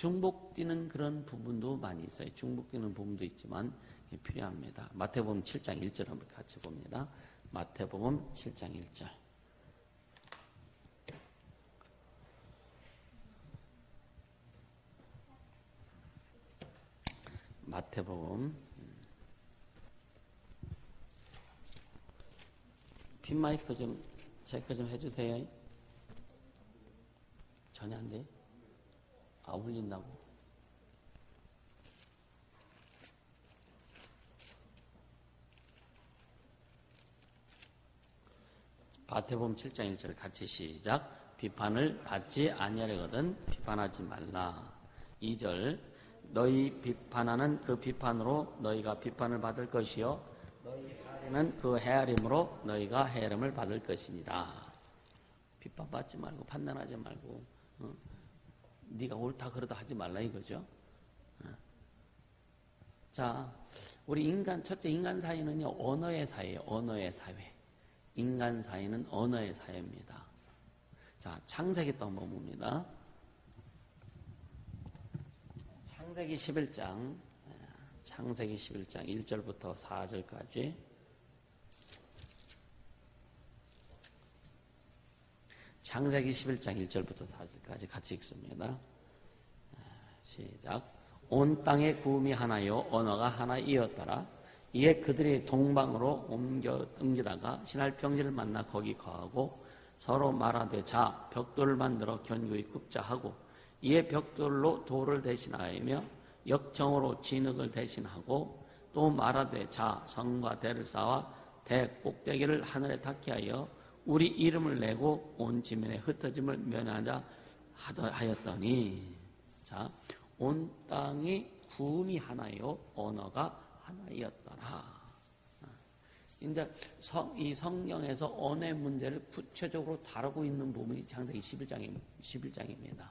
중복되는 그런 부분도 많이 있어요. 중복되는 부분도 있지만 필요합니다. 마태복음 7장 1절 한번 같이 봅니다. 마태복음 7장 1절. 마태복음. 핀 마이크 좀 체크 좀 해주세요. 전혀 안 돼? 울린다고? 마태복음 7장 1절 같이 시작. 비판을 받지 아니하려거든 비판하지 말라. 2절. 너희 비판하는 그 비판으로 너희가 비판을 받을 것이요 너희 헤아리는 그 헤아림으로 너희가 헤아림을 받을 것이니라. 비판받지 말고 판단하지 말고 네가 옳다 그러다 하지 말라 이거죠. 자, 우리 첫째 인간 사회는요 언어의 사회예요. 언어의 사회. 인간 사회는 언어의 사회입니다. 자, 창세기 또 한번 봅니다. 창세기 11장 1절부터 4절까지. 창세기 11장 1절부터 4절까지 같이 읽습니다. 시작. 온 땅에 구음이 하나요 언어가 하나이었더라. 이에 그들이 동방으로 옮기다가 신할 평지를 만나 거기 거하고 서로 말하되 자 벽돌을 만들어 견고히 굽자 하고 이에 벽돌로 돌을 대신하며 역청으로 진흙을 대신하고 또 말하되 자 성과 대를 쌓아 대 꼭대기를 하늘에 닿게 하여 우리 이름을 내고 온 지면에 흩어짐을 면하자 하였더니 자, 온 땅이 구음이 하나요 언어가 하나이었더라. 이제 이 성경에서 언어의 문제를 구체적으로 다루고 있는 부분이 창세기 11장입니다.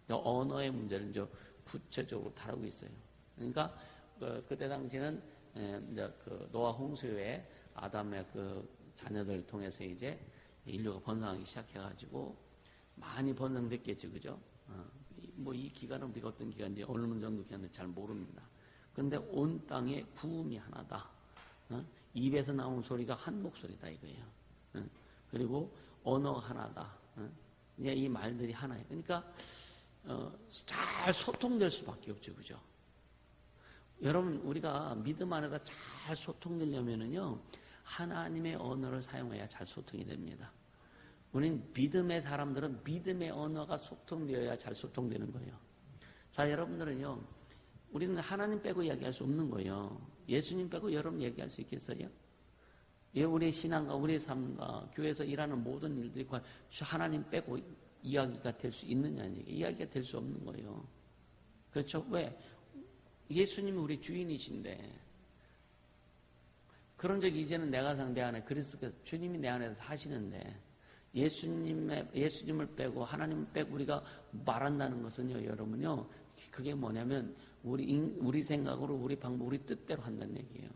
언어의 문제를 이제 구체적으로 다루고 있어요. 그러니까 그때 당시는 이제 그 노아 홍수에 아담의 그 자녀들을 통해서 이제 인류가 번성하기 시작해가지고 많이 번성됐겠죠, 그죠? 뭐 이 기간은 우리가 어떤 기간인지 어느 정도 기간인지 잘 모릅니다. 그런데 온 땅에 구음이 하나다. 입에서 나오는 소리가 한 목소리다 이거예요. 그리고 언어 하나다. 이제 이 말들이 하나예요. 그러니까 잘 소통될 수밖에 없죠, 그죠? 여러분 우리가 믿음 안에다 잘 소통되려면은요 하나님의 언어를 사용해야 잘 소통이 됩니다. 우리는 믿음의 사람들은 믿음의 언어가 소통되어야 잘 소통되는 거예요. 자, 여러분들은요, 우리는 하나님 빼고 이야기할 수 없는 거예요. 예수님 빼고 여러분 얘기할 수 있겠어요? 우리 신앙과 우리 삶과 교회에서 일하는 모든 일들이 하나님 빼고 이야기가 될 수 있느냐는 얘기예요. 이야기가 될 수 없는 거예요. 그렇죠? 왜? 예수님이 우리 주인이신데 그런 적이 이제는 내가 산 내 안에 그리스도께서 주님이 내 안에서 사시는데 예수님을 빼고 하나님을 빼고 우리가 말한다는 것은요, 여러분요, 그게 뭐냐면 우리 생각으로 우리 방법 우리 뜻대로 한다는 얘기예요.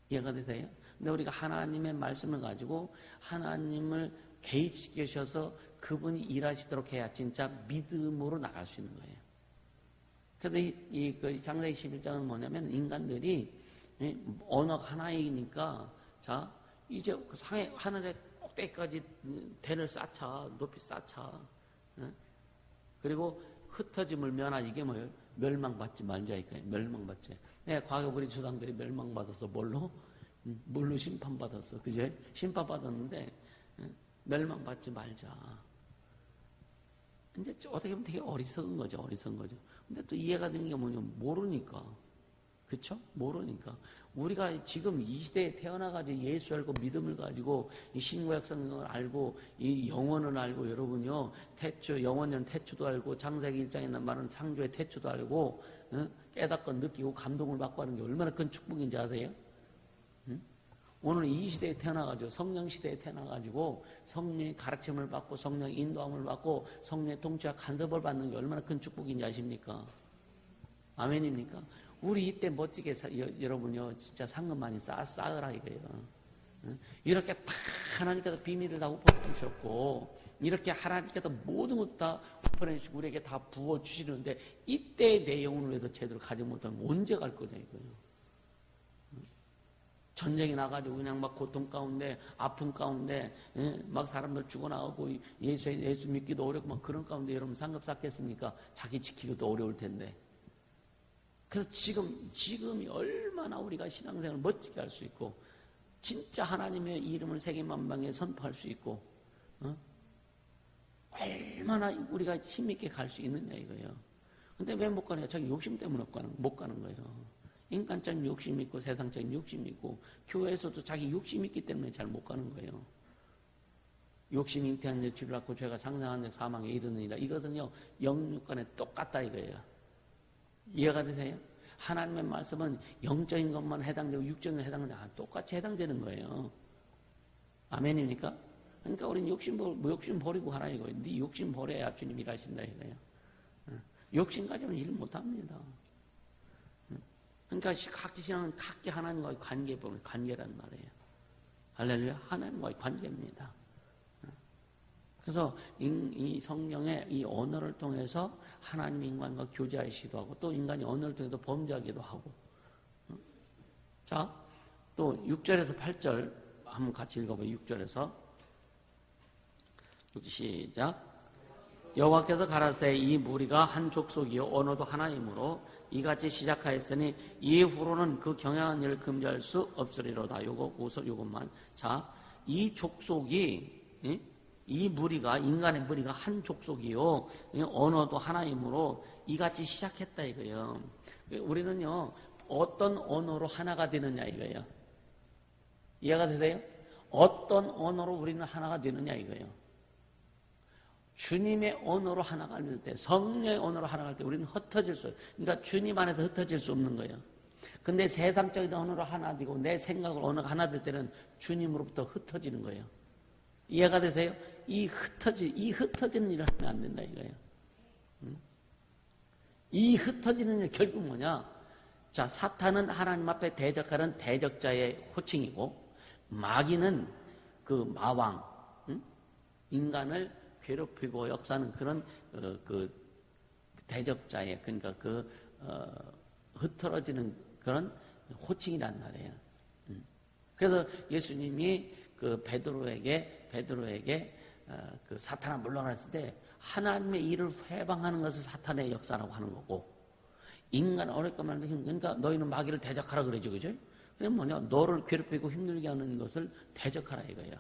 이해가 되세요? 근데 우리가 하나님의 말씀을 가지고 하나님을 개입시키셔서 그분이 일하시도록 해야 진짜 믿음으로 나갈 수 있는 거예요. 그래서 이 창세기 11장은 뭐냐면 인간들이 언어가 하나이니까 자 이제 하늘에 꼭대기까지 대를 쌓자, 높이 쌓자. 그리고 흩어짐을 면하 이게 뭐예요? 멸망받지 말자 이거예요. 멸망받지. 과거 우리 조상들이 멸망받아서 뭘로 심판받았어. 그죠? 심판받았는데 멸망받지 말자. 이제 어떻게 보면 되게 어리석은 거죠. 근데 또 이해가 되는 게 뭐냐면 모르니까. 그쵸? 모르니까. 우리가 지금 이 시대에 태어나가지고 예수 알고 믿음을 가지고 이 신구약 성경을 알고 이 영원을 알고 여러분요 영원년 태초도 알고 창세기 1장에 말하는 창조의 태초도 알고 깨닫고 느끼고 감동을 받고 하는 게 얼마나 큰 축복인지 아세요? 오늘 이 시대에 태어나가지고 성령 시대에 태어나가지고 성령의 가르침을 받고 성령의 인도함을 받고 성령의 통치와 간섭을 받는 게 얼마나 큰 축복인지 아십니까? 아멘입니까? 우리 이때 멋지게 여러분요 진짜 상금 많이 쌓으라 이거예요. 이렇게 다 하나님께서 비밀을 다 엎어주셨고 이렇게 하나님께서 모든 것 다 보내주시고 우리에게 다 부어주시는데 이때 내 영혼을 위해서 제대로 가지 못하면 언제 갈 거냐 이거예요. 전쟁이 나가지고 그냥 막 고통 가운데 아픔 가운데 막 사람들 죽어나가고 예수 믿기도 어렵고 막 그런 가운데 여러분 상급 쌓겠습니까? 자기 지키기도 어려울 텐데. 그래서 지금이 얼마나 우리가 신앙생활을 멋지게 할 수 있고 진짜 하나님의 이름을 세계 만방에 선포할 수 있고 얼마나 우리가 힘있게 갈 수 있느냐 이거예요. 근데 왜 못 가냐? 자기 욕심 때문에 못 가는 거예요. 인간적인 욕심이 있고 세상적인 욕심이 있고 교회에서도 자기 욕심이 있기 때문에 잘 못 가는 거예요. 욕심이 잉태한 데 죄를 낳고 죄가 장사한 데 사망에 이르느니라. 이것은요 영육간에 똑같다 이거예요. 이해가 되세요? 하나님의 말씀은 영적인 것만 해당되고 육적인 것만 해당되고 똑같이 해당되는 거예요. 아멘입니까? 그러니까 우리는 욕심 버리고 하라 이거예요. 네 욕심 버려야 주님 일하신다 이거예요. 욕심 가지면 일 못합니다. 그러니까 각기 신앙은 각기 하나님과의 관계란 말이에요. 할렐루야. 하나님과의 관계입니다. 그래서 이 성령의 이 언어를 통해서 하나님 인간과 교제하시기도 하고 또 인간이 언어를 통해서 범죄하기도 하고. 자, 또 6절에서 8절 한번 같이 읽어봐요. 6절에서 시작. 여호와께서 가라사대 이 무리가 한 족속이요 언어도 하나이므로 이같이 시작하였으니 이후로는 그 경향한 일을 금지할 수 없으리로다. 요것만. 자, 이 족속이 이 무리가 인간의 무리가 한 족속이요 언어도 하나이므로 이같이 시작했다 이거예요. 우리는요 어떤 언어로 하나가 되느냐 이거예요. 이해가 되세요? 어떤 언어로 우리는 하나가 되느냐 이거예요. 주님의 언어로 하나가 될 때, 성령의 언어로 하나가 될 때 우리는 흩어질 수, 그러니까 주님 안에서 흩어질 수 없는 거예요. 근데 세상적인 언어로 하나 되고 내 생각으로 언어가 하나 될 때는 주님으로부터 흩어지는 거예요. 이해가 되세요? 이 흩어지는 일을 하면 안 된다 이거예요. 이 흩어지는 일 결국 뭐냐? 자, 사탄은 하나님 앞에 대적하는 대적자의 호칭이고 마귀는 그 마왕, 인간을 괴롭히고 역사하는 그런 그 대적자의 그러니까 흐트러지는 그런 호칭이란 말이에요. 그래서 예수님이 그 베드로에게 그 사탄아 물러가라 했을 때 하나님의 일을 회방하는 것을 사탄의 역사라고 하는 거고 인간 어렵게 만든 힘 그러니까 너희는 마귀를 대적하라 그러죠, 그죠? 그럼 뭐냐? 너를 괴롭히고 힘들게 하는 것을 대적하라 이거예요.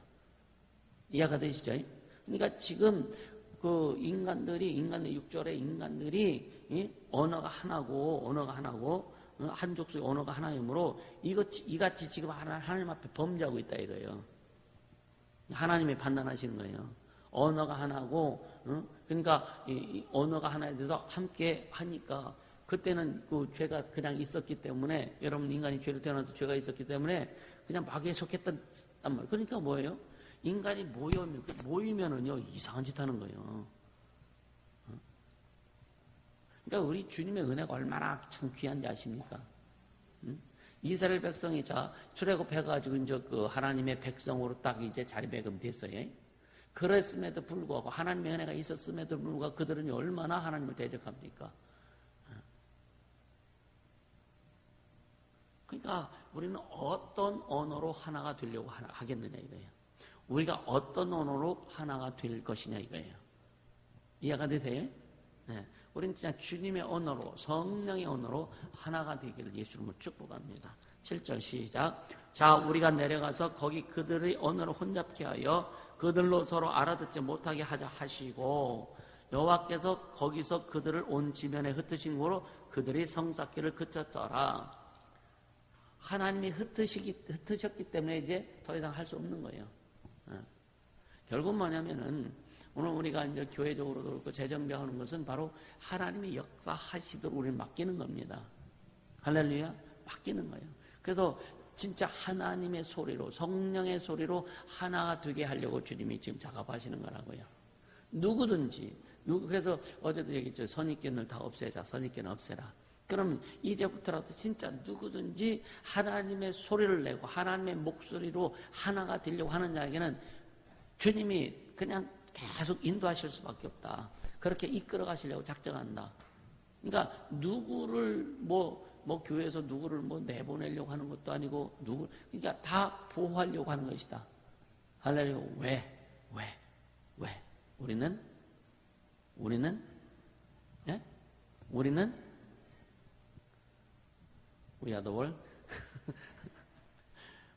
이해가 되시죠? 그러니까 지금 그 인간의 6절에 인간들이 언어가 하나고 한 족속의 언어가 하나이므로 이같이 지금 하나님 앞에 범죄하고 있다 이거예요. 하나님이 판단하시는 거예요. 언어가 하나고 그러니까 이 언어가 하나에 대해서 함께 하니까 그때는 그 죄가 그냥 있었기 때문에 여러분 인간이 죄를 태어나서 죄가 있었기 때문에 그냥 마귀에 속했단 말이에요. 그러니까 뭐예요? 인간이 모이면은요, 이상한 짓 하는 거예요. 그러니까 우리 주님의 은혜가 얼마나 참 귀한지 아십니까? 이스라엘 백성이 출애굽해가지고 이제 그 하나님의 백성으로 딱 이제 자리매김 됐어요. 그랬음에도 불구하고 하나님의 은혜가 있었음에도 불구하고 그들은 얼마나 하나님을 대적합니까? 그러니까 우리는 어떤 언어로 하나가 되려고 하겠느냐 이거예요. 우리가 어떤 언어로 하나가 될 것이냐 이거예요. 이해가 되세요? 네. 우리는 진짜 주님의 언어로 성령의 언어로 하나가 되기를 예수님을 축복합니다. 7절 시작. 자 우리가 내려가서 거기 그들의 언어를 혼잡케 하여 그들로 서로 알아듣지 못하게 하자 하시고 여호와께서 거기서 그들을 온 지면에 흩으신 거로 그들이 성쌓기를 그쳤더라. 하나님이 흩으셨기 때문에 이제 더 이상 할 수 없는 거예요. 결국 뭐냐면은 오늘 우리가 이제 교회적으로도 그렇고 재정비하는 것은 바로 하나님이 역사하시도록 우리를 맡기는 겁니다. 할렐루야, 맡기는 거예요. 그래서 진짜 하나님의 소리로 성령의 소리로 하나가 되게 하려고 주님이 지금 작업하시는 거라고요. 누구든지 그래서 어제도 얘기했죠. 선입견을 다 없애자. 선입견 없애라. 그럼 이제부터라도 진짜 누구든지 하나님의 소리를 내고 하나님의 목소리로 하나가 되려고 하는 자에게는 주님이 그냥 계속 인도하실 수밖에 없다. 그렇게 이끌어 가시려고 작정한다. 그러니까 누구를 교회에서 누구를 내보내려고 하는 것도 아니고 그러니까 다 보호하려고 하는 것이다. 할렐루야. 왜? 우리는 예? We are the world.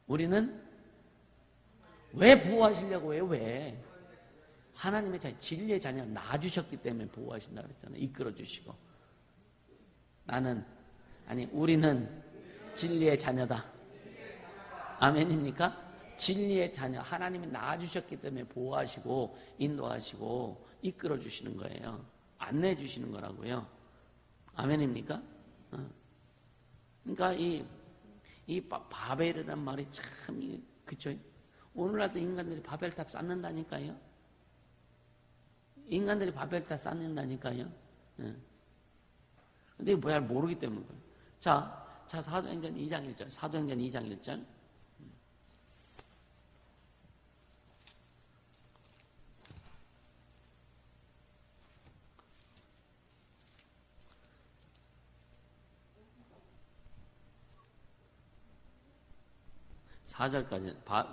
우리는 왜 보호하시려고 해요? 왜? 하나님의 자녀, 진리의 자녀 낳아주셨기 때문에 보호하신다고 그랬잖아요. 이끌어주시고. 우리는 진리의 자녀다. 아멘입니까? 진리의 자녀, 하나님이 낳아주셨기 때문에 보호하시고, 인도하시고, 이끌어주시는 거예요. 안내해주시는 거라고요. 아멘입니까? 그러니까 이 바벨이란 말이 참, 그쵸? 오늘날도 인간들이 바벨탑 쌓는다니까요. 인간들이 바벨탑 쌓는다니까요. 근데 잘 모르기 때문에 그래요. 자, 사도행전 2장 1절. 사도행전 2장 1절.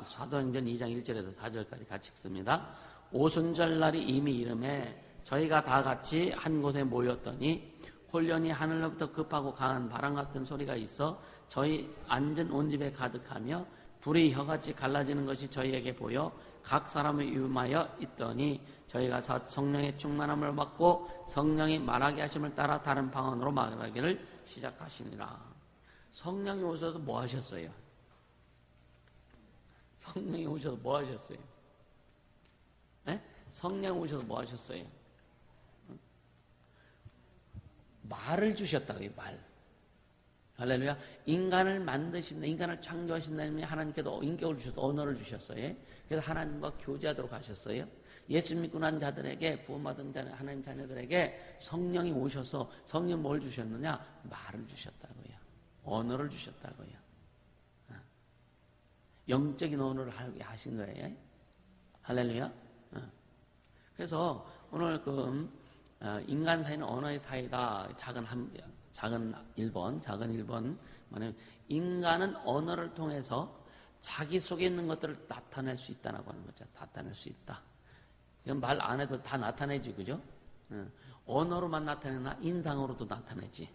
사도행전 2장 1절에서 4절까지 같이 읽습니다. 오순절 날이 이미 이름에 저희가 다 같이 한 곳에 모였더니 홀련히 하늘로부터 급하고 강한 바람 같은 소리가 있어 저희 앉은 온 집에 가득하며 불이 혀같이 갈라지는 것이 저희에게 보여 각 사람을 위임하여 있더니 저희가 성령의 충만함을 받고 성령이 말하게 하심을 따라 다른 방언으로 말하기를 시작하시니라. 성령이 오셔서 뭐 하셨어요? 성령이 오셔서 뭐 하셨어요? 네? 성령이 오셔서 뭐 하셨어요? 말을 주셨다고요, 말. 할렐루야. 인간을 만드신다, 인간을 창조하신다면 하나님께도 인격을 주셔서 언어를 주셨어요. 그래서 하나님과 교제하도록 하셨어요. 예수 믿고 난 자들에게, 구원받은 자, 하나님 자녀들에게 성령이 오셔서 성령 뭘 주셨느냐? 말을 주셨다고요. 언어를 주셨다고요. 영적인 언어를 하게 하신 거예요. 할렐루야. 그래서 오늘 인간 사이는 언어의 사이다. 작은 1번. 뭐냐면 인간은 언어를 통해서 자기 속에 있는 것들을 나타낼 수 있다라고 하는 거죠. 나타낼 수 있다. 이건 말 안 해도 다 나타내지, 그죠? 언어로만 나타내나 인상으로도 나타내지.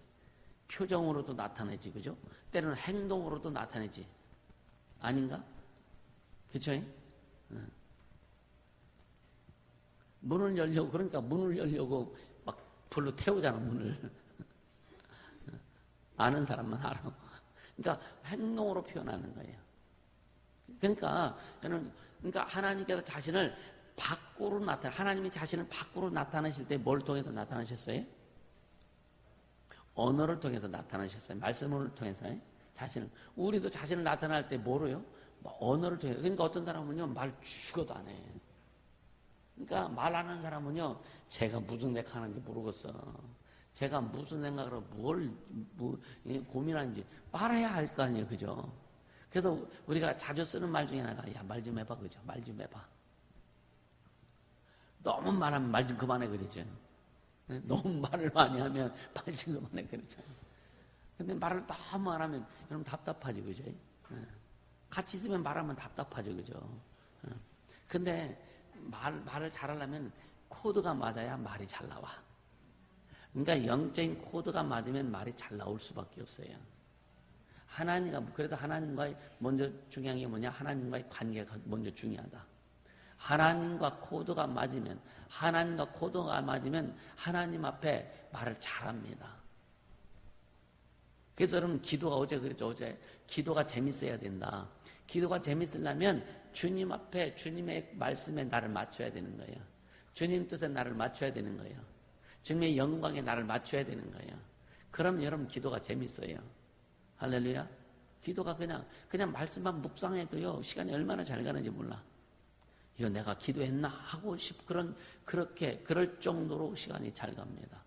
표정으로도 나타내지, 그죠? 때로는 행동으로도 나타내지. 아닌가? 그쵸? 문을 열려고 막 불로 태우잖아, 문을. 아는 사람만 알아. 그러니까 행동으로 표현하는 거예요. 그러니까 하나님께서 자신을 밖으로 하나님이 자신을 밖으로 나타내실 때 뭘 통해서 나타나셨어요? 언어를 통해서 나타나셨어요. 말씀을 통해서. 우리도 자신을 나타날 때 뭐로요? 언어를 통해서. 그러니까 어떤 사람은요, 말 죽어도 안 해. 그러니까 말하는 사람은요, 제가 무슨 생각하는지 모르겠어. 제가 무슨 생각으로 고민하는지 말해야 할 거 아니에요, 그죠? 그래서 우리가 자주 쓰는 말 중에 하나가, 야, 말 좀 해봐, 그죠? 말 좀 해봐. 너무 말하면 말 좀 그만해, 그러죠? 너무 말을 많이 하면 말 좀 그만해, 그러잖아. 근데 말을 너무 안 하면 여러분 답답하지, 그죠? 같이 있으면 말하면 답답하죠, 그죠? 근데 말을 잘하려면 코드가 맞아야 말이 잘 나와. 그러니까 영적인 코드가 맞으면 말이 잘 나올 수밖에 없어요. 그래도 하나님과의 먼저 중요한 게 뭐냐? 하나님과의 관계가 먼저 중요하다. 하나님과 코드가 맞으면 하나님 앞에 말을 잘합니다. 그래서 여러분 기도가 어제 그랬죠. 어제 기도가 재밌어야 된다. 기도가 재밌으려면 주님 앞에 주님의 말씀에 나를 맞춰야 되는 거예요. 주님 뜻에 나를 맞춰야 되는 거예요. 주님의 영광에 나를 맞춰야 되는 거예요. 그럼 여러분 기도가 재밌어요. 할렐루야. 기도가 그냥 말씀만 묵상해도요 시간이 얼마나 잘 가는지 몰라. 이거 내가 기도했나 하고 그럴 정도로 시간이 잘 갑니다.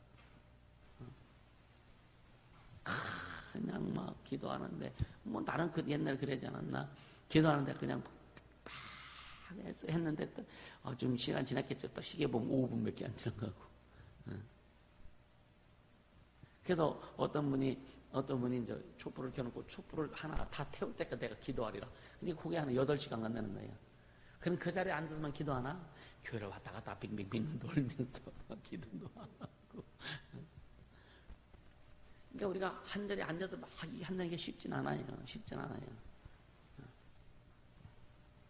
그냥 막 기도하는데 나는 옛날에 그러지 않았나? 기도하는데 그냥 했는데 또 좀 시간 지났겠죠. 또 시계 보면 5분밖에 안 지나가고. 그래서 어떤 분이 이제 촛불을 켜놓고 촛불을 하나 다 태울 때까지 내가 기도하리라. 근데 그게 한 8시간 간다는 거예요. 그럼 그 자리에 앉아서만 기도하나? 교회를 왔다 갔다 빙빙빙 돌면서 기도도 하고. 그러니까 우리가 한 자리에 앉아서 막 한다는 게 쉽진 않아요.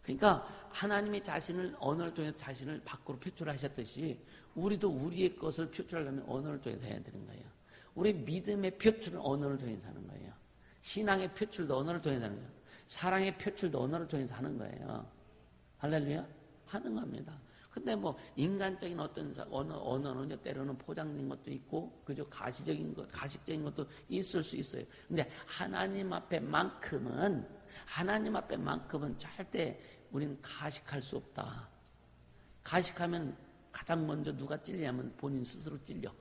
그러니까 하나님이 자신을 언어를 통해서 자신을 밖으로 표출하셨듯이 우리도 우리의 것을 표출하려면 언어를 통해서 해야 되는 거예요. 우리 믿음의 표출은 언어를 통해서 하는 거예요. 신앙의 표출도 언어를 통해서 하는 거예요. 사랑의 표출도 언어를 통해서 하는 거예요. 할렐루야? 하는 겁니다. 근데 뭐 인간적인 어떤 언어는 때로는 포장된 것도 있고 그저 가식적인 것도 있을 수 있어요. 근데 하나님 앞에만큼은 절대 우리는 가식할 수 없다. 가식하면 가장 먼저 누가 찔리냐면 본인 스스로 찔려.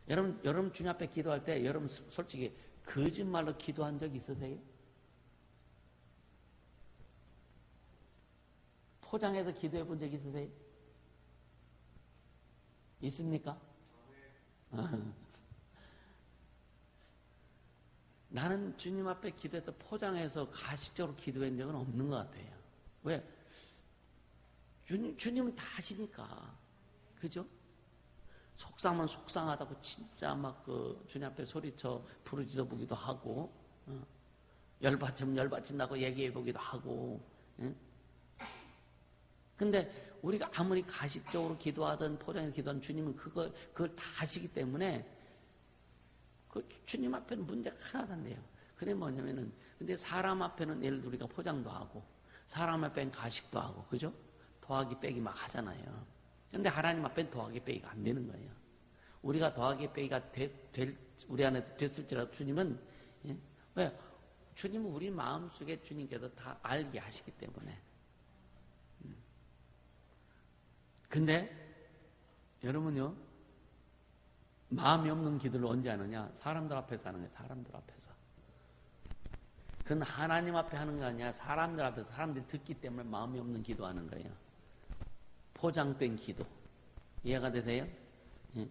여러분 주님 앞에 기도할 때 여러분 솔직히 거짓말로 기도한 적 있으세요? 포장해서 기도해 본 적 있으세요? 있습니까? 나는 주님 앞에 기도해서 포장해서 가식적으로 기도한 적은 없는 것 같아요. 왜? 주님은 다 아시니까. 그죠? 속상하면 속상하다고 진짜 막 주님 앞에 소리쳐 부르짖어 보기도 하고, 열받으면 열받친다고 얘기해 보기도 하고, 근데 우리가 아무리 가식적으로 기도하든 포장해서 기도하든 주님은 그걸 다 아시기 때문에 주님 앞에는 문제가 하나도 안 돼요. 그게 뭐냐면은, 근데 사람 앞에는 예를 들어 우리가 포장도 하고, 사람 앞에는 가식도 하고, 그죠? 더하기 빼기 막 하잖아요. 근데 하나님 앞에는 더하기 빼기가 안 되는 거예요. 우리가 더하기 빼기가 우리 안에 됐을지라도 주님은, 왜? 주님은 우리 마음속에 주님께서 다 알게 하시기 때문에. 근데, 여러분요, 마음이 없는 기도를 언제 하느냐? 사람들 앞에서 하는 거예요. 사람들 앞에서. 그건 하나님 앞에 하는 거 아니야. 사람들 앞에서 사람들이 듣기 때문에 마음이 없는 기도하는 거예요. 포장된 기도. 이해가 되세요? 예.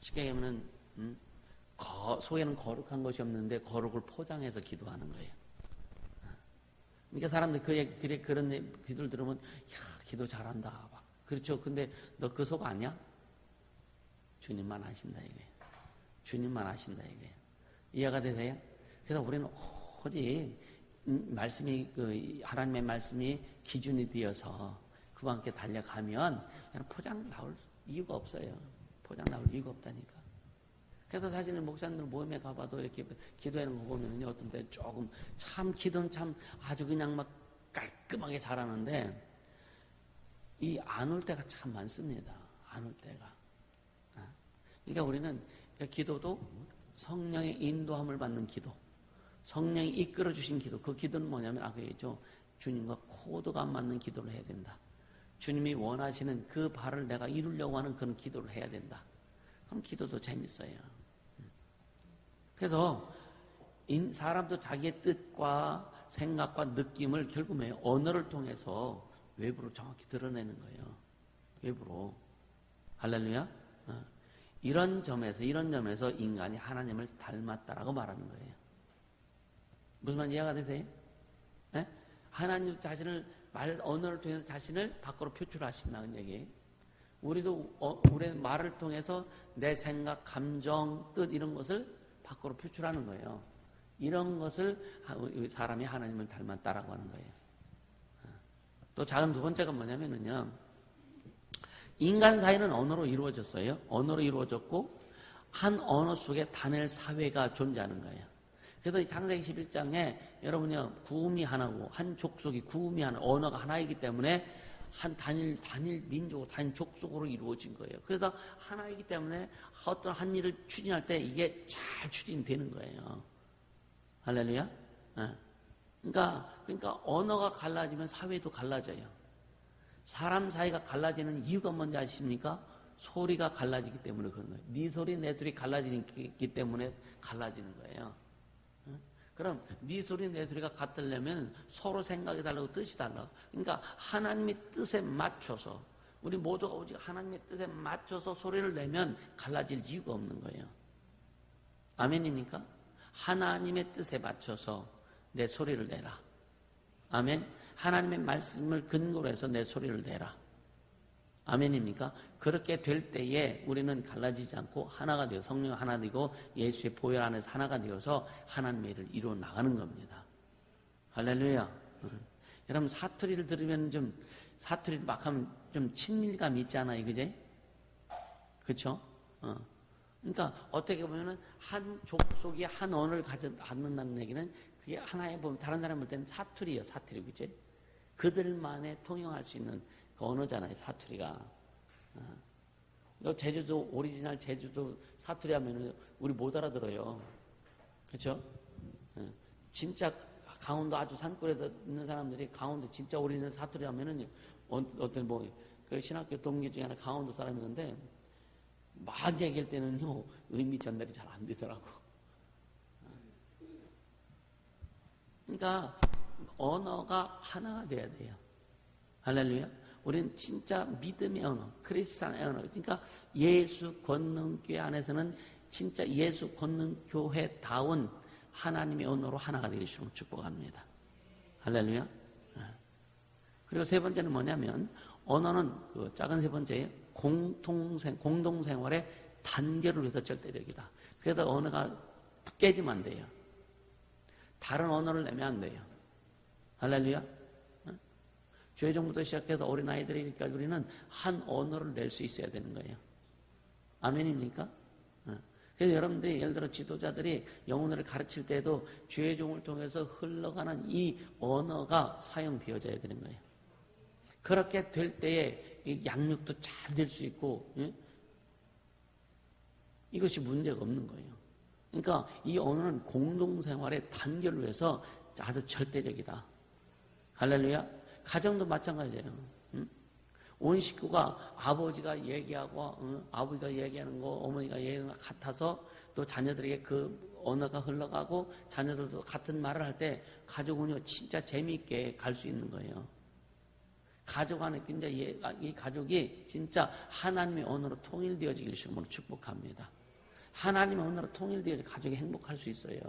쉽게 얘기하면 속에는 거룩한 것이 없는데 거룩을 포장해서 기도하는 거예요. 그러니까 사람들이 그런 기도를 들으면 야, 기도 잘한다. 막. 그렇죠. 근데 너 그 속 아니야? 주님만 아신다 이거예요. 주님만 아신다 이거예요. 이해가 되세요? 그래서 우리는 오직 말씀이 하나님의 말씀이 기준이 되어서 그와 함께 달려가면 포장 나올 이유가 없어요. 포장 나올 이유가 없다니까. 그래서 사실 목사님들 모임에 가봐도 이렇게 기도하는 거 보면요, 어떤 때 조금 기도는 참 아주 그냥 막 깔끔하게 잘하는데 이 안 올 때가 참 많습니다. 안 올 때가. 그러니까 우리는 기도도 성령의 인도함을 받는 기도, 성령이 이끌어 주신 기도. 그 기도는 뭐냐면 그게죠. 주님과 코드가 안 맞는 기도를 해야 된다. 주님이 원하시는 그 바를 내가 이루려고 하는 그런 기도를 해야 된다. 그럼 기도도 재밌어요. 그래서 사람도 자기의 뜻과 생각과 느낌을 결국은 언어를 통해서 외부로 정확히 드러내는 거예요. 외부로. 할렐루야. 이런 점에서 인간이 하나님을 닮았다라고 말하는 거예요. 무슨 말 이해가 되세요? 네? 하나님 자신을 언어를 통해서 자신을 밖으로 표출하신다는 얘기예요. 우리도 우리의 말을 통해서 내 생각, 감정, 뜻 이런 것을 밖으로 표출하는 거예요. 이런 것을 사람이 하나님을 닮았다라고 하는 거예요. 또 작은 두 번째가 뭐냐면요. 인간 사이는 언어로 이루어졌어요. 언어로 이루어졌고 한 언어 속에 단일 사회가 존재하는 거예요. 그래서 이 창세기 11장에 여러분요, 구음이 하나고 한 족속이 구음이 하나, 언어가 하나이기 때문에 한 단일 민족으로, 단일 족속으로 이루어진 거예요. 그래서 하나이기 때문에 어떤 한 일을 추진할 때 이게 잘 추진되는 거예요. 할렐루야? 네. 그러니까 언어가 갈라지면 사회도 갈라져요. 사람 사이가 갈라지는 이유가 뭔지 아십니까? 소리가 갈라지기 때문에 그런 거예요. 네 소리, 내 소리 갈라지기 때문에 갈라지는 거예요. 그럼 네 소리 내 소리가 같으려면 서로 생각이 다르고 뜻이 달라. 그러니까 하나님의 뜻에 맞춰서 우리 모두가 오직 하나님의 뜻에 맞춰서 소리를 내면 갈라질 이유가 없는 거예요. 아멘입니까? 하나님의 뜻에 맞춰서 내 소리를 내라. 아멘. 하나님의 말씀을 근거로 해서 내 소리를 내라. 아멘입니까? 그렇게 될 때에 우리는 갈라지지 않고 하나가 되어 성령 하나 되고 예수의 보혈 안에서 하나가 되어서 하나님의 일을 이루어 나가는 겁니다. 할렐루야. 여러분 사투리를 들으면 좀 사투리를 막 하면 좀 친밀감 있지 않아요, 그제? 그렇죠? 그러니까 어떻게 보면은 한 족속이 한 언어를 갖는다는 얘기는 그게 하나의 보면 다른 사람 볼 때는 사투리예요, 사투리, 그제? 그들만의 통용할 수 있는 그 언어잖아요, 사투리가. 제주도 오리지널 제주도 사투리 하면은 우리 못 알아들어요, 그렇죠? 진짜 강원도 아주 산골에 있는 사람들이 강원도 진짜 오리지널 사투리 하면은 어떤 그 신학교 동기 중에 하나 강원도 사람이었는데 막 얘기할 때는요 의미 전달이 잘 안 되더라고. 그러니까 언어가 하나가 돼야 돼요. 할렐루야. 우리는 진짜 믿음의 언어, 크리스찬의 언어. 그러니까 예수 권능교회 안에서는 진짜 예수 권능교회다운 하나님의 언어로 하나가 되시면 축복합니다. 할렐루야. 그리고 세 번째는 뭐냐면 언어는 그 작은 세 번째 공동생활의 단결을 위해서 절대적이다. 그래서 언어가 깨지면 안 돼요. 다른 언어를 내면 안 돼요. 할렐루야. 주의종부터 시작해서 어린아이들이니까 우리는 한 언어를 낼 수 있어야 되는 거예요. 아멘입니까? 그래서 여러분들이 예를 들어 지도자들이 영혼을 가르칠 때도 주의종을 통해서 흘러가는 이 언어가 사용되어져야 되는 거예요. 그렇게 될 때에 양육도 잘 될 수 있고, 이것이 문제가 없는 거예요. 그러니까 이 언어는 공동생활의 단결을 위해서 아주 절대적이다. 할렐루야. 가정도 마찬가지예요. 온 식구가 아버지가 얘기하고 아버지가 얘기하는 거 어머니가 얘기하는 거 같아서 또 자녀들에게 그 언어가 흘러가고 자녀들도 같은 말을 할 때 가족은요 진짜 재미있게 갈 수 있는 거예요. 가족 안에 진짜 이 가족이 진짜 하나님의 언어로 통일되어지길 주님으로 축복합니다. 하나님의 언어로 통일되어져 가족이 행복할 수 있어요.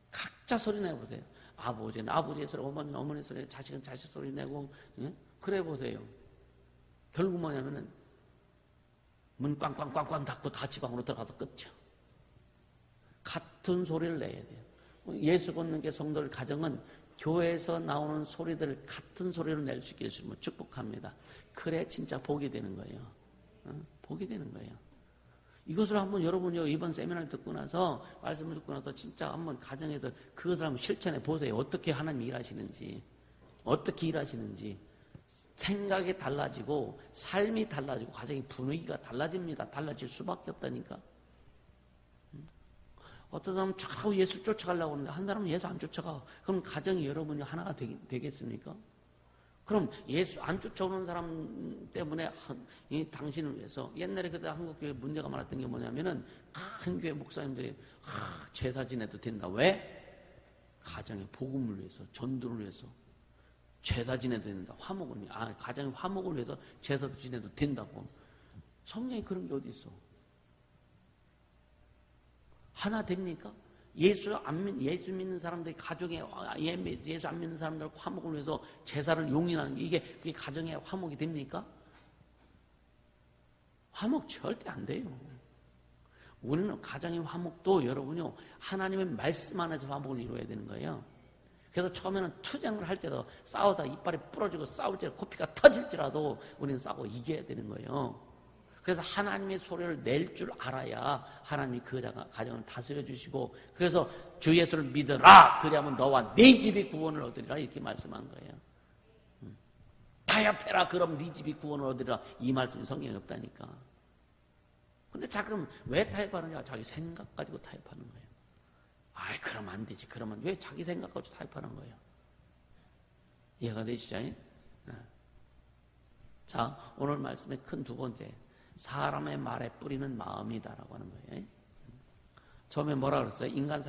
각자 소리 내보세요. 아버지는 아버지의 소리, 어머니는 어머니의 소리, 자식은 자식 소리 내고, 그래 보세요. 결국 뭐냐면은 문 꽝꽝꽝꽝 닫고 다 지방으로 들어가서 끝이죠. 같은 소리를 내야 돼요. 예수 권능계 성도들 가정은 교회에서 나오는 소리들을 같은 소리로 낼 수 있게 해주시면 축복합니다. 그래 진짜 복이 되는 거예요. 복이 되는 거예요. 이것을 한번 여러분이 이번 세미나를 듣고 나서 말씀을 듣고 나서 진짜 한번 가정에서 그것을 한번 실천해 보세요. 어떻게 하나님이 일하시는지, 어떻게 일하시는지. 생각이 달라지고 삶이 달라지고 가정의 분위기가 달라집니다. 달라질 수밖에 없다니까. 어떤 사람은 쫓아가고 예수 쫓아가려고 하는데 한 사람은 예수 안 쫓아가. 그럼 가정이 여러분이 하나가 되겠습니까? 그럼 예수 안 쫓아오는 사람 때문에 당신을 위해서 옛날에 그때 한국교회 문제가 많았던 게 뭐냐면은 큰 교회 목사님들이 제사 지내도 된다. 왜? 가정의 복음을 위해서, 전도를 위해서 제사 지내도 된다. 화목을 가정의 화목을 위해서 제사도 지내도 된다고. 성경에 그런 게 어디 있어? 하나 됩니까? 예수 믿는 사람들이 가정에 예수 안 믿는 사람들 화목을 위해서 제사를 용인하는 게 그게 가정의 화목이 됩니까? 화목 절대 안 돼요. 우리는 가정의 화목도 여러분요 하나님의 말씀 안에서 화목을 이루어야 되는 거예요. 그래서 처음에는 투쟁을 할 때도 싸우다 이빨이 부러지고 싸울 때 코피가 터질지라도 우리는 싸우고 이겨야 되는 거예요. 그래서 하나님의 소리를 낼 줄 알아야 하나님이 그 가정을 다스려 주시고, 그래서 주 예수를 믿어라. 그리하면 너와 네 집이 구원을 얻으리라 이렇게 말씀한 거예요. 타협해라. 그럼 네 집이 구원을 얻으리라. 이 말씀이 성경에 없다니까. 근데 자 그럼 왜 타협하느냐? 자기 생각 가지고 타협하는 거예요. 아이 그러면 안 되지. 그러면 왜 자기 생각 가지고 타협하는 거예요? 이해가 되시죠? 자 오늘 말씀의 큰 두 번째, 사람의 말에 뿌리는 마음이다라고 하는 거예요. 처음에 뭐라 그랬어요? 인간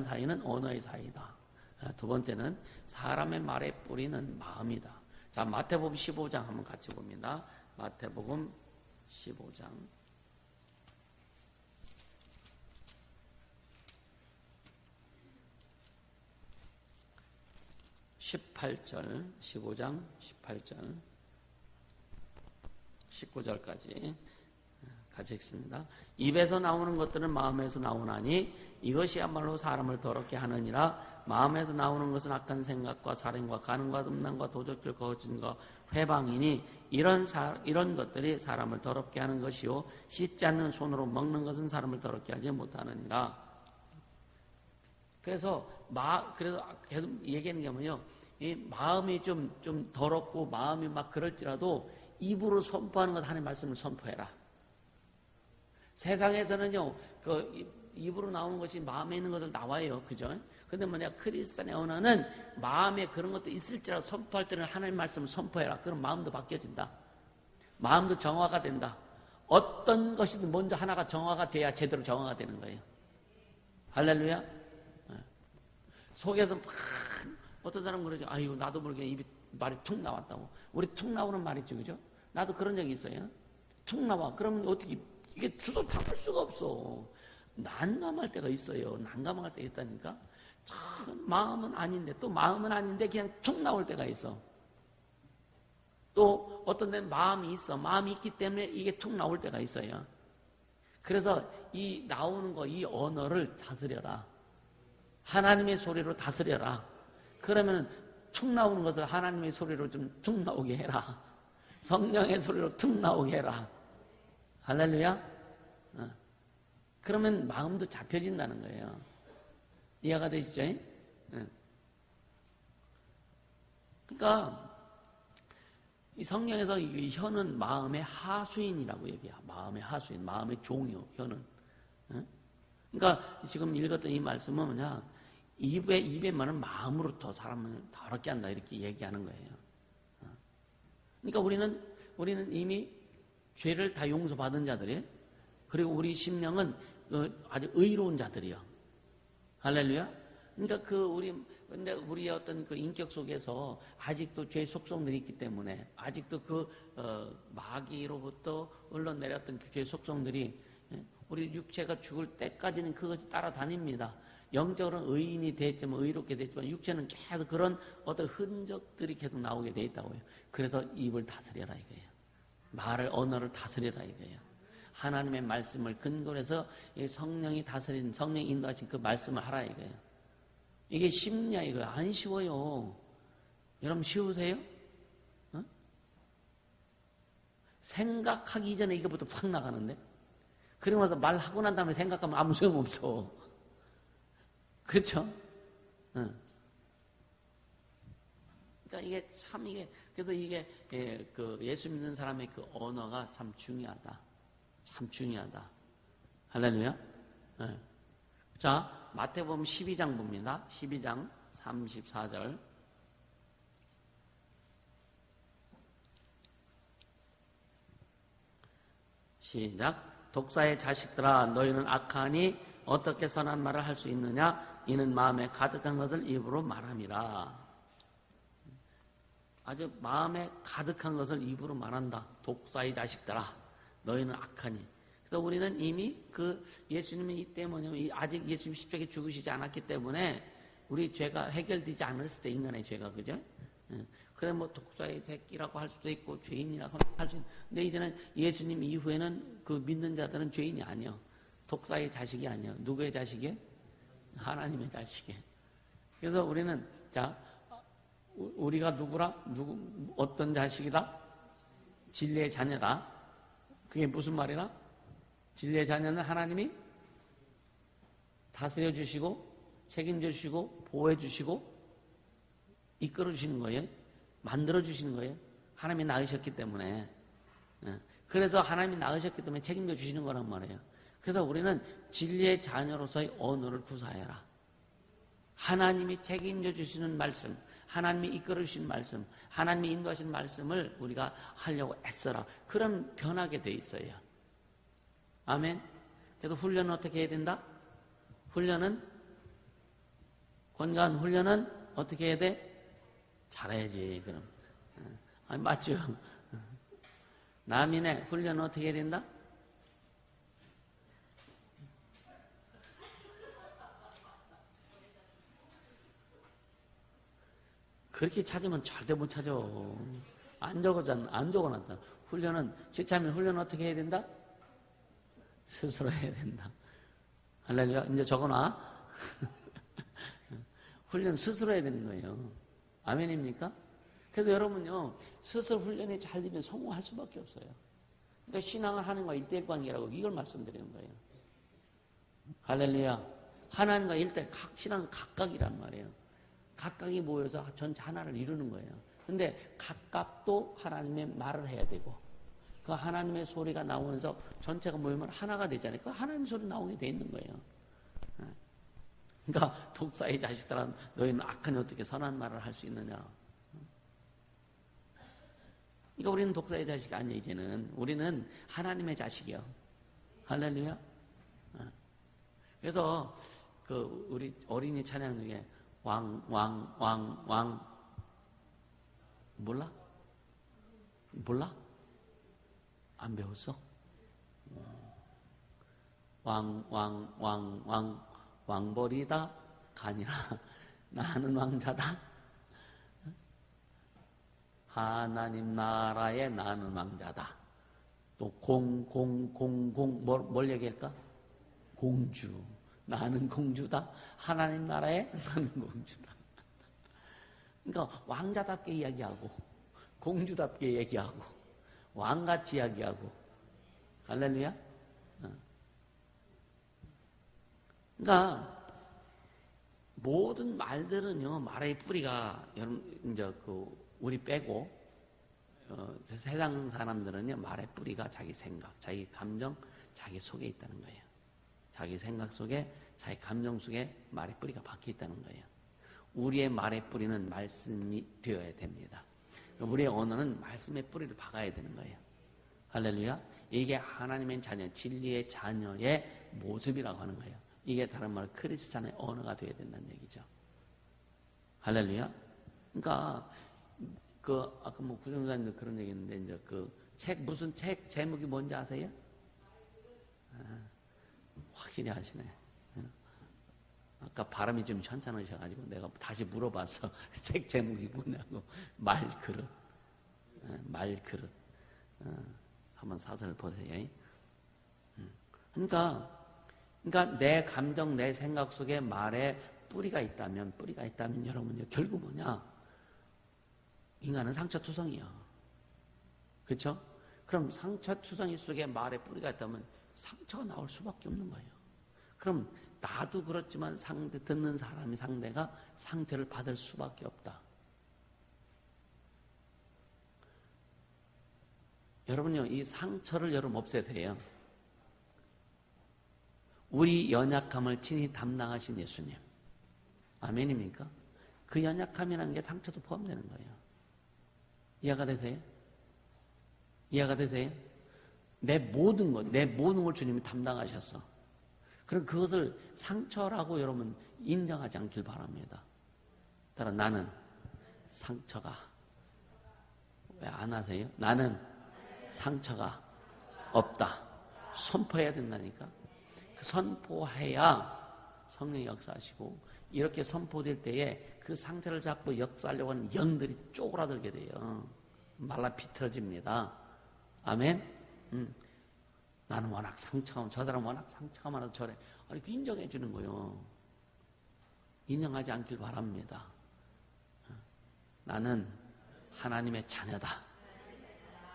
사이는 언어의 사이다. 두 번째는 사람의 말의 뿌리는 마음이다. 자, 마태복음 15장 한번 같이 봅니다. 마태복음 15장 18절, 15장 18절, 19절까지 같이 읽습니다. 입에서 나오는 것들은 마음에서 나오나니 이것이야말로 사람을 더럽게 하느니라. 마음에서 나오는 것은 악한 생각과 살인과 간음과 음란과 도적질, 거짓과 회방이니 이런 것들이 사람을 더럽게 하는 것이요 씻지 않는 손으로 먹는 것은 사람을 더럽게 하지 못하느니라. 그래서 계속 얘기하는 게 뭐냐? 이 마음이 좀 더럽고 마음이 막 그럴지라도 입으로 선포하는 것 하나님의 말씀을 선포해라. 세상에서는요, 입으로 나오는 것이 마음에 있는 것을 나와요. 그죠? 근데 뭐냐, 크리스찬의 언어는 마음에 그런 것도 있을지라도 선포할 때는 하나님의 말씀을 선포해라. 그럼 마음도 바뀌어진다. 마음도 정화가 된다. 어떤 것이든 먼저 하나가 정화가 돼야 제대로 정화가 되는 거예요. 할렐루야? 속에서 막 어떤 사람은 그러죠. 아유, 나도 모르게 말이 툭 나왔다고. 우리 툭 나오는 말 있죠, 그죠? 나도 그런 적이 있어요. 툭 나와. 그러면 어떻게, 이게 주소 담을 수가 없어. 난감할 때가 있어요. 난감할 때 있다니까. 참, 마음은 아닌데, 또 마음은 아닌데, 그냥 툭 나올 때가 있어. 또 어떤 데는 마음이 있어. 마음이 있기 때문에 이게 툭 나올 때가 있어요. 그래서 이 나오는 거, 이 언어를 다스려라. 하나님의 소리로 다스려라. 그러면 툭 나오는 것을 하나님의 소리로 좀 툭 나오게 해라. 성령의 소리로 툭 나오게 해라. 할렐루야? 그러면 마음도 잡혀진다는 거예요. 이해가 되시죠? 그러니까 이 성경에서 이 혀는 마음의 하수인이라고 얘기해요. 마음의 하수인, 마음의 종이요, 혀는. 그러니까 지금 읽었던 이 말씀은 뭐냐? 입의 말은 마음으로부터 사람을 더럽게 한다 이렇게 얘기하는 거예요. 그러니까 우리는 이미 죄를 다 용서받은 자들이에요. 그리고 우리 심령은 아주 의로운 자들이요. 할렐루야. 그러니까 근데 우리의 어떤 그 인격 속에서 아직도 죄의 속성들이 있기 때문에 아직도 마귀로부터 흘러내렸던 그 죄의 속성들이 우리 육체가 죽을 때까지는 그것이 따라다닙니다. 영적으로는 의인이 됐지만 의롭게 됐지만 육체는 계속 그런 어떤 흔적들이 계속 나오게 돼 있다고요. 그래서 입을 다스려라 이거예요. 언어를 다스려라 이거예요. 하나님의 말씀을 근거로 해서 성령이 다스린, 성령이 인도하신 그 말씀을 하라 이거예요. 이게 쉽냐 이거예요. 안 쉬워요. 여러분 쉬우세요? 생각하기 전에 이거부터 팍 나가는데 그러고 나서 말하고 난 다음에 생각하면 아무 소용없어. 그렇죠? 그러니까 그래서 예수 믿는 사람의 그 언어가 참 중요하다. 참 중요하다. 할렐루야? 자, 마태복음 12장 봅니다. 12장 34절. 시작. 독사의 자식들아, 너희는 악하니 어떻게 선한 말을 할 수 있느냐? 이는 마음에 가득한 것을 입으로 말함이라. 아주 마음에 가득한 것을 입으로 말한다. 독사의 자식들아, 너희는 악하니. 그래서 우리는 이미 예수님이 이때 뭐냐면 아직 예수님 십자가에 죽으시지 않았기 때문에 우리 죄가 해결되지 않았을 때 인간의 죄가, 그죠? 그래 독사의 새끼라고 할 수도 있고 죄인이라고 할 수 있는데, 근데 이제는 예수님 이후에는 그 믿는 자들은 죄인이 아니요, 독사의 자식이 아니요. 누구의 자식이에요? 하나님의 자식이에요. 그래서 우리는 우리가 어떤 자식이다? 진리의 자녀다. 그게 무슨 말이라? 진리의 자녀는 하나님이 다스려 주시고 책임져 주시고 보호해 주시고 이끌어 주시는 거예요. 만들어 주시는 거예요. 하나님이 낳으셨기 때문에. 그래서 하나님이 낳으셨기 때문에 책임져 주시는 거란 말이에요. 그래서 우리는 진리의 자녀로서의 언어를 구사해라. 하나님이 책임져 주시는 말씀, 하나님이 이끌어 주시는 말씀, 하나님이 인도하시는 말씀을 우리가 하려고 애써라. 그럼 변하게 돼 있어요. 아멘. 그래서 훈련은 어떻게 해야 된다? 건강한 훈련은 어떻게 해야 돼? 잘해야지, 그럼. 아니, 맞죠? 남인의 훈련은 어떻게 해야 된다? 그렇게 찾으면 절대 못 찾아. 안 적어놨잖아. 훈련은, 지참인 훈련은 어떻게 해야 된다? 스스로 해야 된다. 할렐루야. 이제 적어놔. 훈련 스스로 해야 되는 거예요. 아멘입니까? 그래서 여러분요, 스스로 훈련이 잘 되면 성공할 수밖에 없어요. 그러니까 신앙을 하는 거 1대1 관계라고 이걸 말씀드리는 거예요. 할렐루야. 하나님과 1대1, 신앙은 각각이란 말이에요. 각각이 모여서 전체 하나를 이루는 거예요. 근데 각각도 하나님의 말을 해야 되고, 그 하나님의 소리가 나오면서 전체가 모이면 하나가 되잖아요. 그 하나님의 소리 나오게 돼 있는 거예요. 그러니까 독사의 자식들아, 너희는 악하니 어떻게 선한 말을 할 수 있느냐. 그러니까 우리는 독사의 자식이 아니에요. 이제는 우리는 하나님의 자식이요. 할렐루야. 그래서 그 우리 어린이 찬양 중에 왕 몰라? 안 배웠어? 왕벌이다 가니라 나는 왕자다. 하나님 나라에 나는 왕자다. 또 뭘 얘기할까? 공주. 나는 공주다. 하나님 나라에 나는 공주다. 그러니까 왕자답게 이야기하고 공주답게 얘기하고 왕같이 이야기하고. 할렐루야. 그러니까 모든 말들은요, 말의 뿌리가 여러분 이제 우리 빼고 세상 사람들은요, 말의 뿌리가 자기 생각, 자기 감정, 자기 속에 있다는 거예요. 자기 생각 속에, 자기 감정 속에 말의 뿌리가 박혀 있다는 거예요. 우리의 말의 뿌리는 말씀이 되어야 됩니다. 우리의 언어는 말씀의 뿌리를 박아야 되는 거예요. 할렐루야. 이게 하나님의 자녀, 진리의 자녀의 모습이라고 하는 거예요. 이게 다른 말로 크리스찬의 언어가 되어야 된다는 얘기죠. 할렐루야. 그러니까 아까 구정사님도 그런 얘기 했는데, 이제 무슨 책 제목이 뭔지 아세요? 확실히 아시네. 아까 발음이 좀 현찮으셔가지고 내가 다시 물어봐서 책 제목이 뭐냐고. 말그릇. 한번 사설 보세요. 그러니까 내 감정, 내 생각 속에 말에 뿌리가 있다면 여러분요, 결국 뭐냐? 인간은 상처투성이야. 그렇죠? 그럼 상처투성이 속에 말에 뿌리가 있다면 상처가 나올 수밖에 없는 거예요. 그럼 나도 그렇지만 듣는 사람이 상대가 상처를 받을 수밖에 없다. 여러분요, 이 상처를 여러분 없애세요. 우리 연약함을 친히 담당하신 예수님. 아멘입니까? 그 연약함이라는 게 상처도 포함되는 거예요. 이해가 되세요? 이해가 되세요? 내 모든 걸 주님이 담당하셨어. 그럼 그것을 상처라고 여러분 인정하지 않길 바랍니다. 따라 나는 상처가, 왜 안 하세요? 나는 상처가 없다. 선포해야 된다니까. 선포해야 성령이 역사하시고, 이렇게 선포될 때에 그 상처를 잡고 역사하려고 하는 영들이 쪼그라들게 돼요. 말라 비틀어집니다. 아멘? 나는 워낙 상처가, 저 사람 워낙 상처가 많아서 저래. 아니, 그 인정해 주는 거요. 인정하지 않길 바랍니다. 나는 하나님의 자녀다.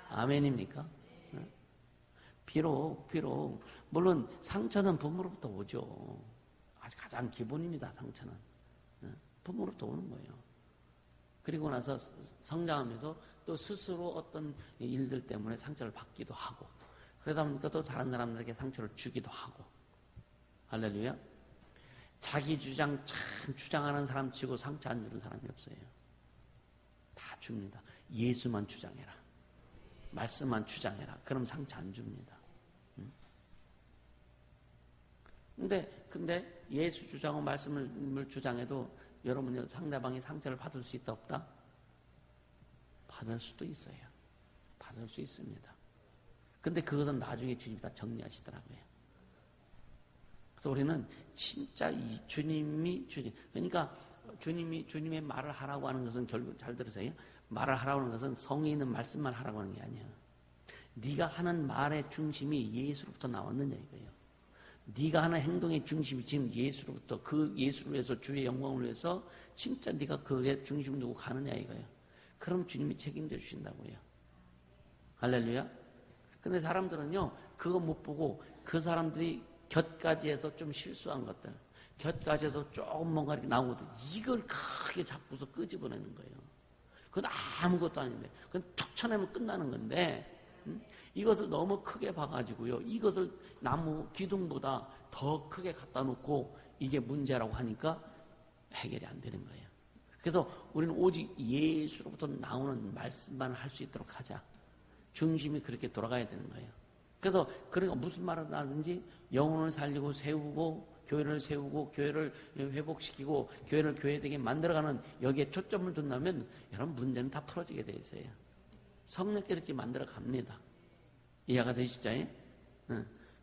아멘입니까? 비록 물론 상처는 부모로부터 오죠. 아주 가장 기본입니다. 상처는 부모로부터 오는 거예요. 그리고 나서 성장하면서 또 스스로 어떤 일들 때문에 상처를 받기도 하고, 그러다 보니까 또 다른 사람들에게 상처를 주기도 하고. 할렐루야. 자기 주장 참 주장하는 사람 치고 상처 안 주는 사람이 없어요. 다 줍니다. 예수만 주장해라, 말씀만 주장해라. 그럼 상처 안 줍니다. 근데 예수 주장하고 말씀을 주장해도 여러분 상대방이 상처를 받을 수 있다 없다? 받을 수도 있어요. 받을 수 있습니다. 근데 그것은 나중에 주님이 다 정리하시더라고요. 그래서 우리는 진짜 이 그러니까 주님의 말을 하라고 하는 것은 결국 잘 들으세요. 말을 하라고 하는 것은 성의 있는 말씀만 하라고 하는 게 아니에요. 네가 하는 말의 중심이 예수로부터 나왔느냐 이거예요. 네가 하는 행동의 중심이 지금 예수로부터 그 예수를 위해서 주의 영광을 위해서 진짜 네가 그의 중심을 두고 가느냐 이거예요. 그럼 주님이 책임져 주신다고요. 할렐루야. 근데 사람들은요 그거 못 보고 그 사람들이 곁가지에서 좀 실수한 것들 곁가지에서 조금 뭔가 이렇게 나오거든 이걸 크게 잡고서 끄집어내는 거예요. 그건 아무것도 아닌데 그건 툭 쳐내면 끝나는 건데 이것을 너무 크게 봐가지고요 이것을 나무 기둥보다 더 크게 갖다 놓고 이게 문제라고 하니까 해결이 안 되는 거예요. 그래서 우리는 오직 예수로부터 나오는 말씀만 할 수 있도록 하자. 중심이 그렇게 돌아가야 되는 거예요. 그래서 그러니까 무슨 말을 하든지 영혼을 살리고 세우고 교회를 세우고 교회를 회복시키고 교회를 교회되게 만들어가는 여기에 초점을 둔다면 여러분 문제는 다 풀어지게 돼 있어요. 성령께 이렇게 만들어 갑니다. 이해가 되시죠?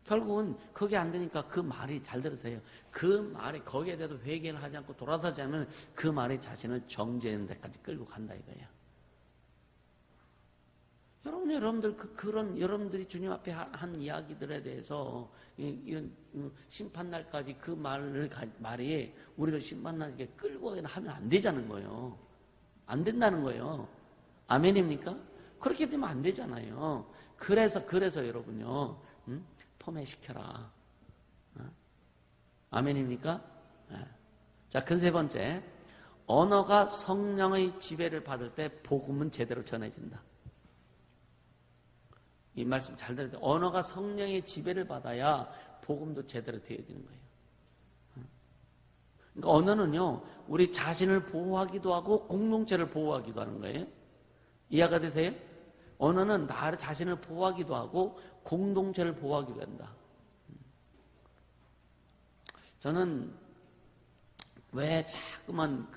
결국은 그게 안 되니까 그 말이 잘 들으세요. 그 말이 거기에 대해서 회개를 하지 않고 돌아서지 않으면 그 말이 자신을 정죄하는 데까지 끌고 간다 이거예요. 여러분들 그런 여러분들이 주님 앞에 한 이야기들에 대해서 이런 심판날까지 그 말이 우리를 심판날에 끌고 가게 하면 안 되자는 거예요. 안 된다는 거예요. 아멘입니까? 그렇게 되면 안 되잖아요. 그래서 여러분요, 포맷시켜라. 아멘입니까? 자, 그 세 번째, 언어가 성령의 지배를 받을 때 복음은 제대로 전해진다. 이 말씀 잘 들어야 돼요. 언어가 성령의 지배를 받아야 복음도 제대로 되어지는 거예요. 그러니까 언어는요, 우리 자신을 보호하기도 하고 공동체를 보호하기도 하는 거예요. 이해가 되세요? 언어는 나 자신을 보호하기도 하고 공동체를 보호하기도 한다. 저는 왜 자꾸만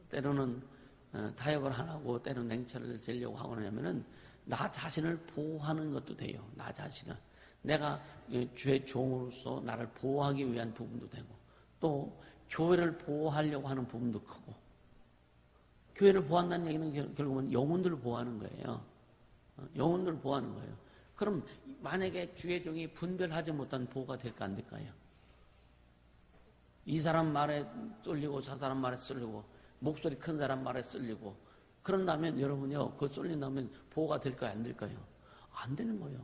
때로는 타협을 안 하고 때로는 냉철을 재려고 하고 하냐면은 나 자신을 보호하는 것도 돼요. 나 자신을. 내가 주의 종으로서 나를 보호하기 위한 부분도 되고 또 교회를 보호하려고 하는 부분도 크고 교회를 보호한다는 얘기는 결국은 영혼들을 보호하는 거예요. 영혼들을 보호하는 거예요. 그럼 만약에 주의 종이 분별하지 못한 보호가 될까 안 될까요? 이 사람 말에 쏠리고 저 사람 말에 쏠리고 목소리 큰 사람 말에 쏠리고 그런다면 여러분요 그거 쏠린다면 보호가 될까요 안 될까요? 안 되는 거예요.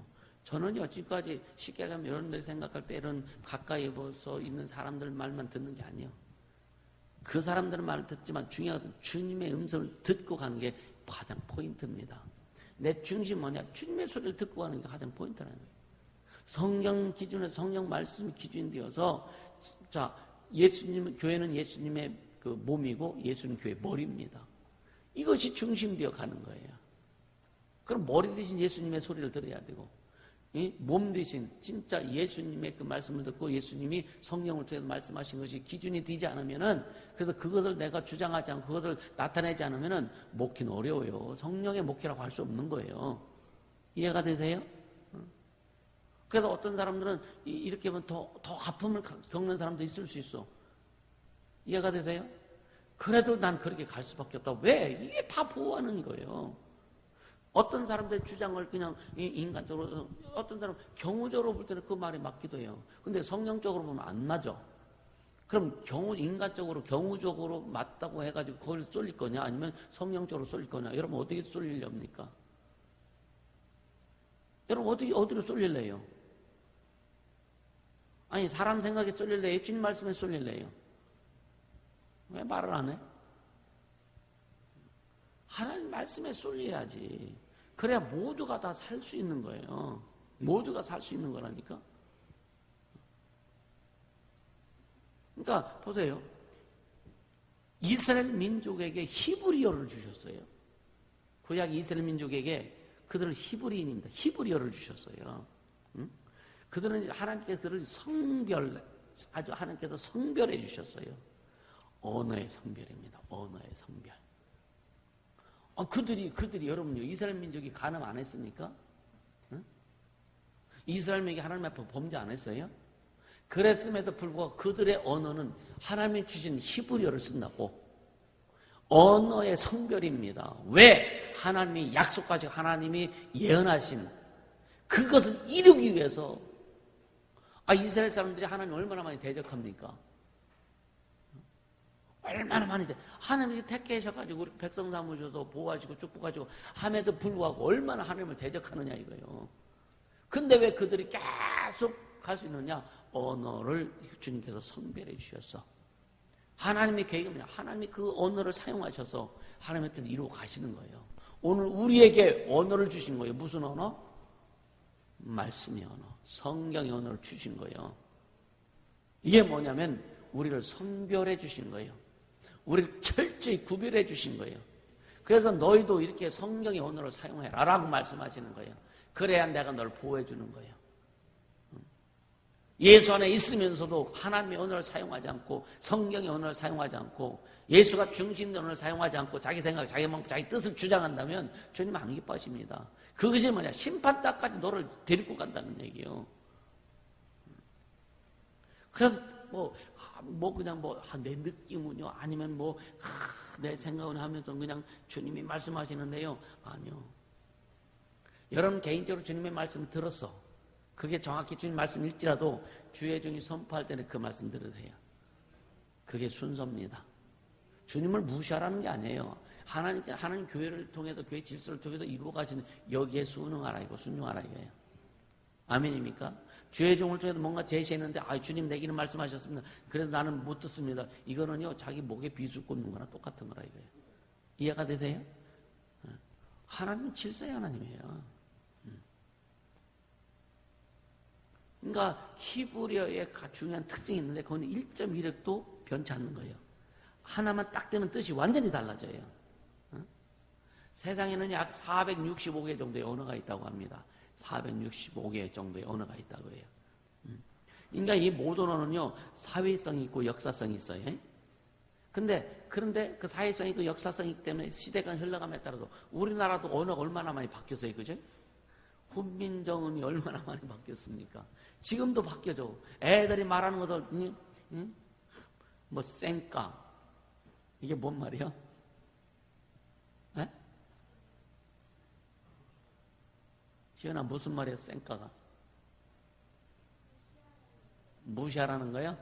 저는요 지금까지 쉽게 가면 여러분들이 생각할 때 이런 가까이서 있는 사람들 말만 듣는 게 아니에요. 그 사람들 말을 듣지만 중요한 것은 주님의 음성을 듣고 가는 게 가장 포인트입니다. 내 중심 뭐냐? 주님의 소리를 듣고 가는 게 가장 포인트라는 거예요. 성경 기준에서 성경 말씀이 기준이 되어서 자 교회는 예수님의 그 몸이고 예수는 교회의 머리입니다. 이것이 중심되어 가는 거예요. 그럼 머리 대신 예수님의 소리를 들어야 되고 몸 대신 진짜 예수님의 그 말씀을 듣고 예수님이 성령을 통해서 말씀하신 것이 기준이 되지 않으면은 그래서 그것을 내가 주장하지 않고 그것을 나타내지 않으면은 목회는 어려워요. 성령의 목회라고 할 수 없는 거예요. 이해가 되세요? 그래서 어떤 사람들은 이렇게 하면 더 아픔을 겪는 사람도 있을 수 있어. 이해가 되세요? 그래도 난 그렇게 갈 수밖에 없다. 왜? 이게 다 보호하는 거예요. 어떤 사람들의 주장을 그냥 인간적으로, 어떤 사람은 경우적으로 볼 때는 그 말이 맞기도 해요. 근데 성령적으로 보면 안 맞아. 그럼 인간적으로, 경우적으로 맞다고 해가지고 거기를 쏠릴 거냐? 아니면 성령적으로 쏠릴 거냐? 여러분 어떻게 쏠리렵니까? 여러분 어디로 쏠릴래요? 아니, 사람 생각에 쏠릴래요? 주님 말씀에 쏠릴래요? 왜 말을 안 해? 하나님 말씀에 쏠려야지. 그래야 모두가 다 살 수 있는 거예요. 모두가 살 수 있는 거라니까. 그러니까 보세요. 이스라엘 민족에게 히브리어를 주셨어요. 구약 이스라엘 민족에게 그들은 히브리인입니다. 히브리어를 주셨어요. 그들은 하나님께서 그들을 아주 하나님께서 성별해 주셨어요. 언어의 성별입니다. 언어의 성별. 그들이 여러분요, 이스라엘 민족이 간음 안 했습니까? 응? 이스라엘 민족이 하나님 앞에 범죄 안 했어요? 그랬음에도 불구하고 그들의 언어는 하나님이 주신 히브리어를 쓴다고. 언어의 성별입니다. 왜? 하나님이 약속하신, 하나님이 예언하신 그것을 이루기 위해서. 이스라엘 사람들이 하나님 얼마나 많이 대적합니까? 얼마나 많이 하나님이 택하셔가지고 우리 백성 삼으셔서 보호하시고 축복하시고 함에도 불구하고 얼마나 하나님을 대적하느냐 이거예요. 근데 왜 그들이 계속 갈 수 있느냐? 언어를 주님께서 선별해 주셨어. 하나님의 계획은 하나님이 그 언어를 사용하셔서 하나님의 뜻을 이루어 가시는 거예요. 오늘 우리에게 언어를 주신 거예요. 무슨 언어? 말씀의 언어, 성경의 언어를 주신 거예요. 이게 뭐냐면 우리를 선별해 주신 거예요. 우리를 철저히 구별해 주신 거예요. 그래서 너희도 이렇게 성경의 언어를 사용해라 라고 말씀하시는 거예요. 그래야 내가 널 보호해 주는 거예요. 예수 안에 있으면서도 하나님의 언어를 사용하지 않고 성경의 언어를 사용하지 않고 예수가 중심의 언어를 사용하지 않고 자기 생각, 자기 마음, 자기 뜻을 주장한다면 주님 안 기뻐하십니다. 그것이 뭐냐? 심판대까지 너를 데리고 간다는 얘기예요. 그래서 그냥 내 느낌은요, 아니면 내 생각을 하면서 그냥 주님이 말씀하시는데요. 아니요. 여러분 개인적으로 주님의 말씀 들었어. 그게 정확히 주님 말씀일지라도 주의 종이 선포할 때는 그 말씀 들어도 돼요. 그게 순서입니다. 주님을 무시하라는 게 아니에요. 하나님 교회를 통해서, 교회 질서를 통해서 이루어 가시는 여기에 순응하라 이거, 순종하라 이거예요. 아멘입니까? 주의 종을 통해서 뭔가 제시했는데, 주님 내기는 말씀하셨습니다. 그래서 나는 못 듣습니다. 이거는요, 자기 목에 비수 꽂는 거나 똑같은 거라 이거예요. 이해가 되세요? 하나님은 질서의 하나님이에요. 그러니까 히브리어의 중요한 특징이 있는데 그건 1.1획도 변치 않는 거예요. 하나만 딱 되면 뜻이 완전히 달라져요. 세상에는 약 465개 정도의 언어가 있다고 합니다. 465개 정도의 언어가 있다고 해요. 그러니까 이 모든 언어는요, 사회성이 있고 역사성이 있어요. 그런데 그 사회성이 있고 역사성이 있기 때문에 시대가 흘러감에 따라서 우리나라도 언어가 얼마나 많이 바뀌었어요. 그죠? 훈민정음이 얼마나 많이 바뀌었습니까? 지금도 바뀌어져. 애들이 말하는 것들, 쌩까. 이게 뭔 말이야? 지연아, 무슨 말이야, 쌩까가? 무시하라는 거야?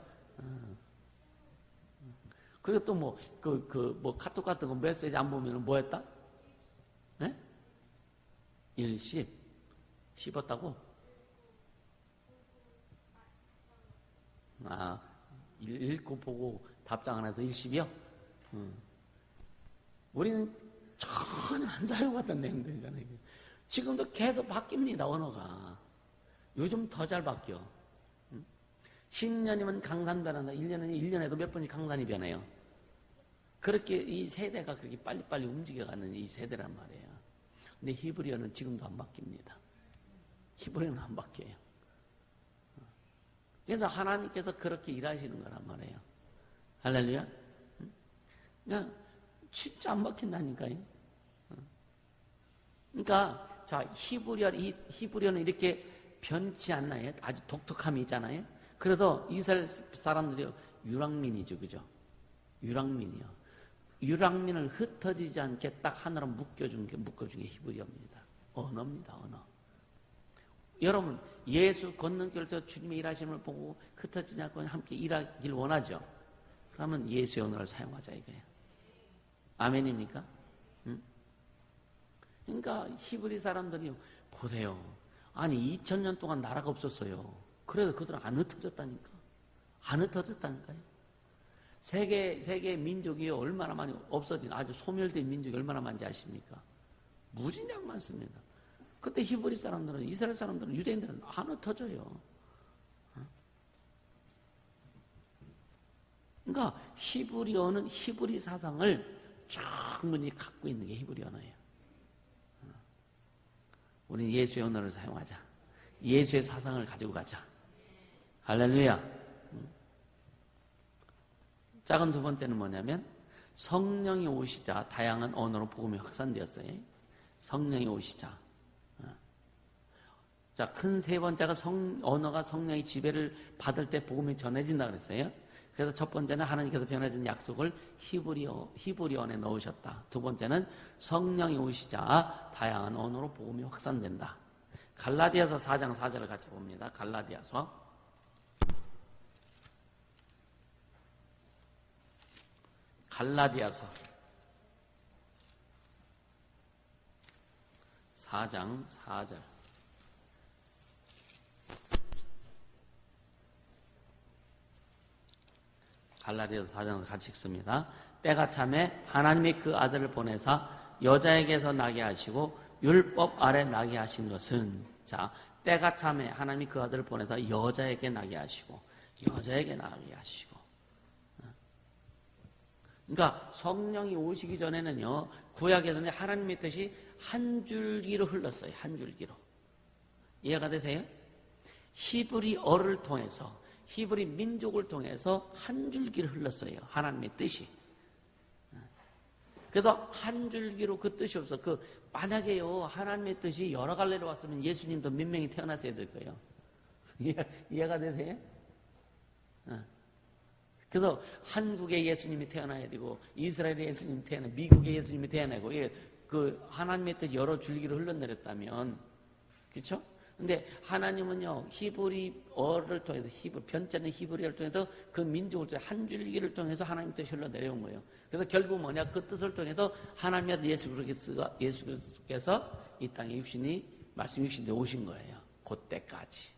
그리고 또 카톡 같은 거 메시지 안 보면 뭐 했다? 일십. 씹었다고? 읽고 보고 답장 안 해서 일십이요? 우리는 전혀 안 사용하던 내용들이잖아요. 지금도 계속 바뀝니다, 언어가. 요즘 더 잘 바뀌어. 10년이면 강산 변한다. 1년에도 몇 번씩 강산이 변해요. 그렇게 이 세대가 그렇게 빨리빨리 움직여가는 이 세대란 말이에요. 근데 히브리어는 지금도 안 바뀝니다. 히브리어는 안 바뀌어요. 그래서 하나님께서 그렇게 일하시는 거란 말이에요. 할렐루야? 그러니까 진짜 안 바뀐다니까요. 그러니까 히브리어는 이렇게 변치 않나요? 아주 독특함이 있잖아요. 그래서 이스라엘 사람들이 유랑민이죠, 그죠? 유랑민이요. 유랑민을 흩어지지 않게 딱 하나로 묶어준 게 히브리어입니다. 언어입니다, 언어. 여러분, 예수 걷는 길에서 주님의 일하심을 보고 흩어지지 않고 함께 일하길 원하죠? 그러면 예수의 언어를 사용하자 이거예요. 아멘입니까? 그러니까 히브리 사람들이 보세요. 아니 2000년 동안 나라가 없었어요. 그래도 그들은 안 흩어졌다니까. 안 흩어졌다니까요. 세계 민족이 얼마나 많이 없어진, 아주 소멸된 민족이 얼마나 많은지 아십니까? 무진장 많습니다. 그때 히브리 사람들은, 이스라엘 사람들은, 유대인들은 안 흩어져요. 그러니까 히브리어는 히브리 사상을 충분히 갖고 있는 게 히브리 언어예요. 우리는 예수의 언어를 사용하자. 예수의 사상을 가지고 가자. 할렐루야. 작은 두 번째는 뭐냐면 성령이 오시자 다양한 언어로 복음이 확산되었어요. 성령이 오시자. 자, 큰 세 번째가 언어가 성령의 지배를 받을 때 복음이 전해진다 그랬어요. 그래서 첫 번째는 하나님께서 변해진 약속을 히브리어에 넣으셨다. 두 번째는 성령이 오시자 다양한 언어로 복음이 확산된다. 갈라디아서 4장 4절을 같이 봅니다. 갈라디아서 4장 4절. 갈라디아서 4장에서 같이 읽습니다. 때가 참에 하나님이 그 아들을 보내사 여자에게서 나게 하시고 율법 아래 나게 하신 것은, 자, 때가 참에 하나님이 그 아들을 보내사 여자에게 나게 하시고 여자에게 나게 하시고. 그러니까 성령이 오시기 전에는요, 구약에서는 하나님의 뜻이 한 줄기로 흘렀어요. 한 줄기로. 이해가 되세요? 히브리어를 통해서, 히브리 민족을 통해서 한 줄기를 흘렀어요. 하나님의 뜻이. 그래서 한 줄기로 그 뜻이 없어. 만약에요, 하나님의 뜻이 여러 갈래로 왔으면 예수님도 몇 명이 태어났어야 될 거예요. 이해가 되세요? 그래서 한국에 예수님이 태어나야 되고, 이스라엘에 예수님이 태어나고, 미국에 예수님이 태어나고, 하나님의 뜻이 여러 줄기로 흘러내렸다면, 그렇죠? 근데 하나님은요, 히브리어를 통해서, 편자는 히브리어를 통해서 그 민족을 통해서 한 줄기를 통해서 하나님 뜻이 흘러내려온 거예요. 그래서 결국 뭐냐, 그 뜻을 통해서 하나님의 예수 그리스도께서 이 땅에 말씀 육신에 오신 거예요. 그때까지.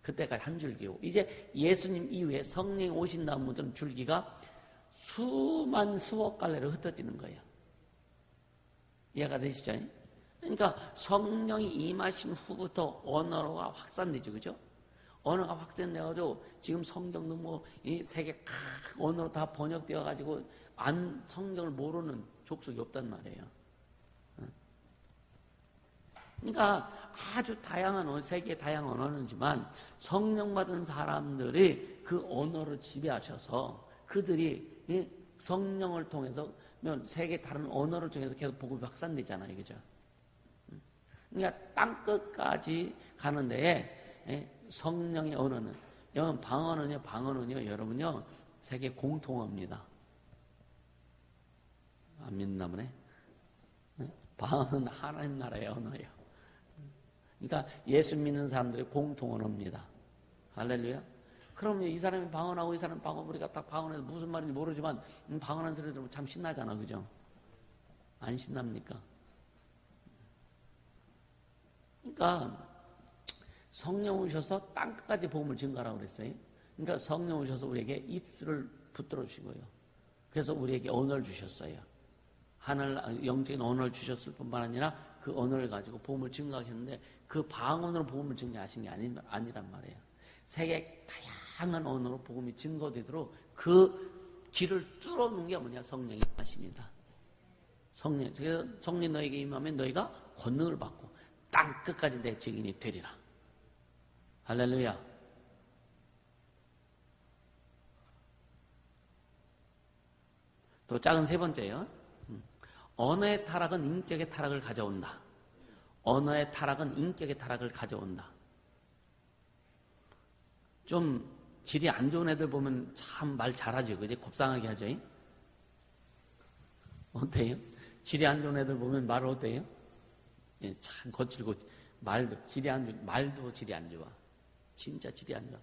그때까지 한 줄기고, 이제 예수님 이후에 성령이 오신 다음부터는 줄기가 수억 갈래로 흩어지는 거예요. 이해가 되시죠? 그러니까 성령이 임하신 후부터 언어가 확산되죠, 그죠? 언어가 확산돼가지고 지금 성경도 이 세계 큰 언어로 다 번역되어가지고 성경을 모르는 족속이 없단 말이에요. 그러니까 아주 다양한 언어, 세계의 다양한 언어는지만 성령 받은 사람들이 그 언어를 지배하셔서 그들이 성령을 통해서 세계 다른 언어를 통해서 계속 복음이 확산되잖아요, 그죠? 그러니까 땅끝까지 가는 데에 성령의 언어는, 여러분 방언은요, 여러분요, 세계 공통어입니다. 안 믿나 보네. 방언은 하나님 나라의 언어예요. 그러니까 예수 믿는 사람들의 공통언어입니다. 할렐루야. 그럼 이 사람이 방언하고 이 사람이 방언, 우리가 딱 방언해서 무슨 말인지 모르지만 방언하는 소리 들으면 참 신나잖아, 그죠? 안 신납니까? 그러니까 성령 오셔서 땅끝까지 복음을 증거하라고 그랬어요. 그러니까 성령 오셔서 우리에게 입술을 붙들어 주신 거예요. 그래서 우리에게 언어를 주셨어요. 영적인 언어를 주셨을 뿐만 아니라 그 언어를 가지고 복음을 증거하셨는데, 그 방언으로 복음을 증거하신 게 아니란 말이에요. 세계 다양한 언어로 복음이 증거되도록 그 길을 뚫어놓은 게 뭐냐? 성령의 임하십니다. 그래서 성령 너에게 임하면 너희가 권능을 받고 땅 끝까지 내 증인이 되리라. 할렐루야. 또 작은 세 번째요. 언어의 타락은 인격의 타락을 가져온다. 언어의 타락은 인격의 타락을 가져온다. 좀 질이 안 좋은 애들 보면 참 말 잘하죠, 그지? 곱상하게 하죠. 어때요? 질이 안 좋은 애들 보면 말을 어때요? 예, 참 거칠고 말도 질이 안 좋아. 진짜 질이 안 좋아.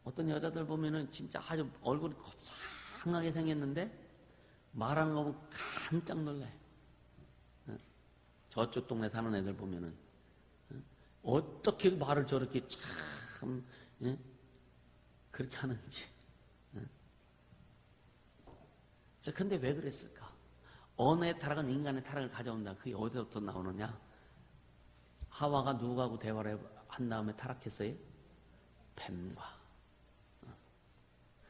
어떤 여자들 보면은 진짜 아주 얼굴이 곱상하게 생겼는데 말하는 거 보면 깜짝 놀래. 저쪽 동네 사는 애들 보면은 어떻게 말을 저렇게 참 그렇게 하는지. 자, 근데 왜 그랬을까? 언어의 타락은 인간의 타락을 가져온다. 그게 어디서부터 나오느냐? 하와가 누구하고 대화를 한 다음에 타락했어요? 뱀과.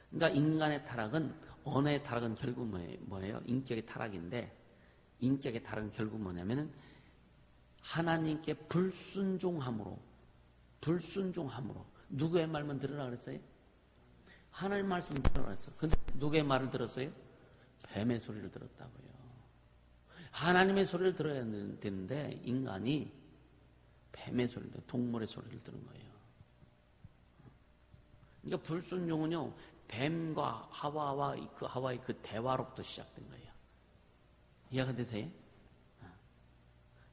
그러니까 인간의 타락은, 언어의 타락은 결국 뭐예요? 인격의 타락인데, 인격의 타락은 결국 뭐냐면은 하나님께 불순종함으로 누구의 말만 들으라 그랬어요? 하나님 말씀 들어놨어. 근데 누구의 말을 들었어요? 뱀의 소리를 들었다고요. 하나님의 소리를 들어야 되는데 인간이 뱀의 소리를, 동물의 소리를 들은 거예요. 그러니까 불순종은요, 뱀과 하와의 그 대화로부터 시작된 거예요. 이해가 되세요?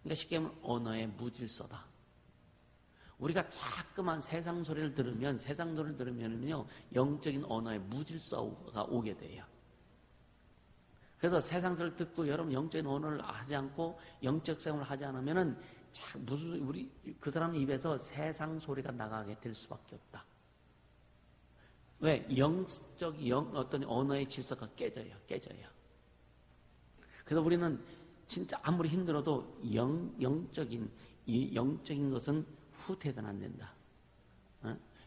그러니까 쉽게 말하면 언어의 무질서다. 우리가 자꾸만 세상 소리를 들으면요, 영적인 언어의 무질서가 오게 돼요. 그래서 세상 소리를 듣고 여러분 영적인 언어를 하지 않고 영적 생활을 하지 않으면은 우리 그 사람 입에서 세상 소리가 나가게 될 수밖에 없다. 왜? 어떤 언어의 질서가 깨져요. 그래서 우리는 진짜 아무리 힘들어도 영적인 것은 후퇴해서는 안 된다.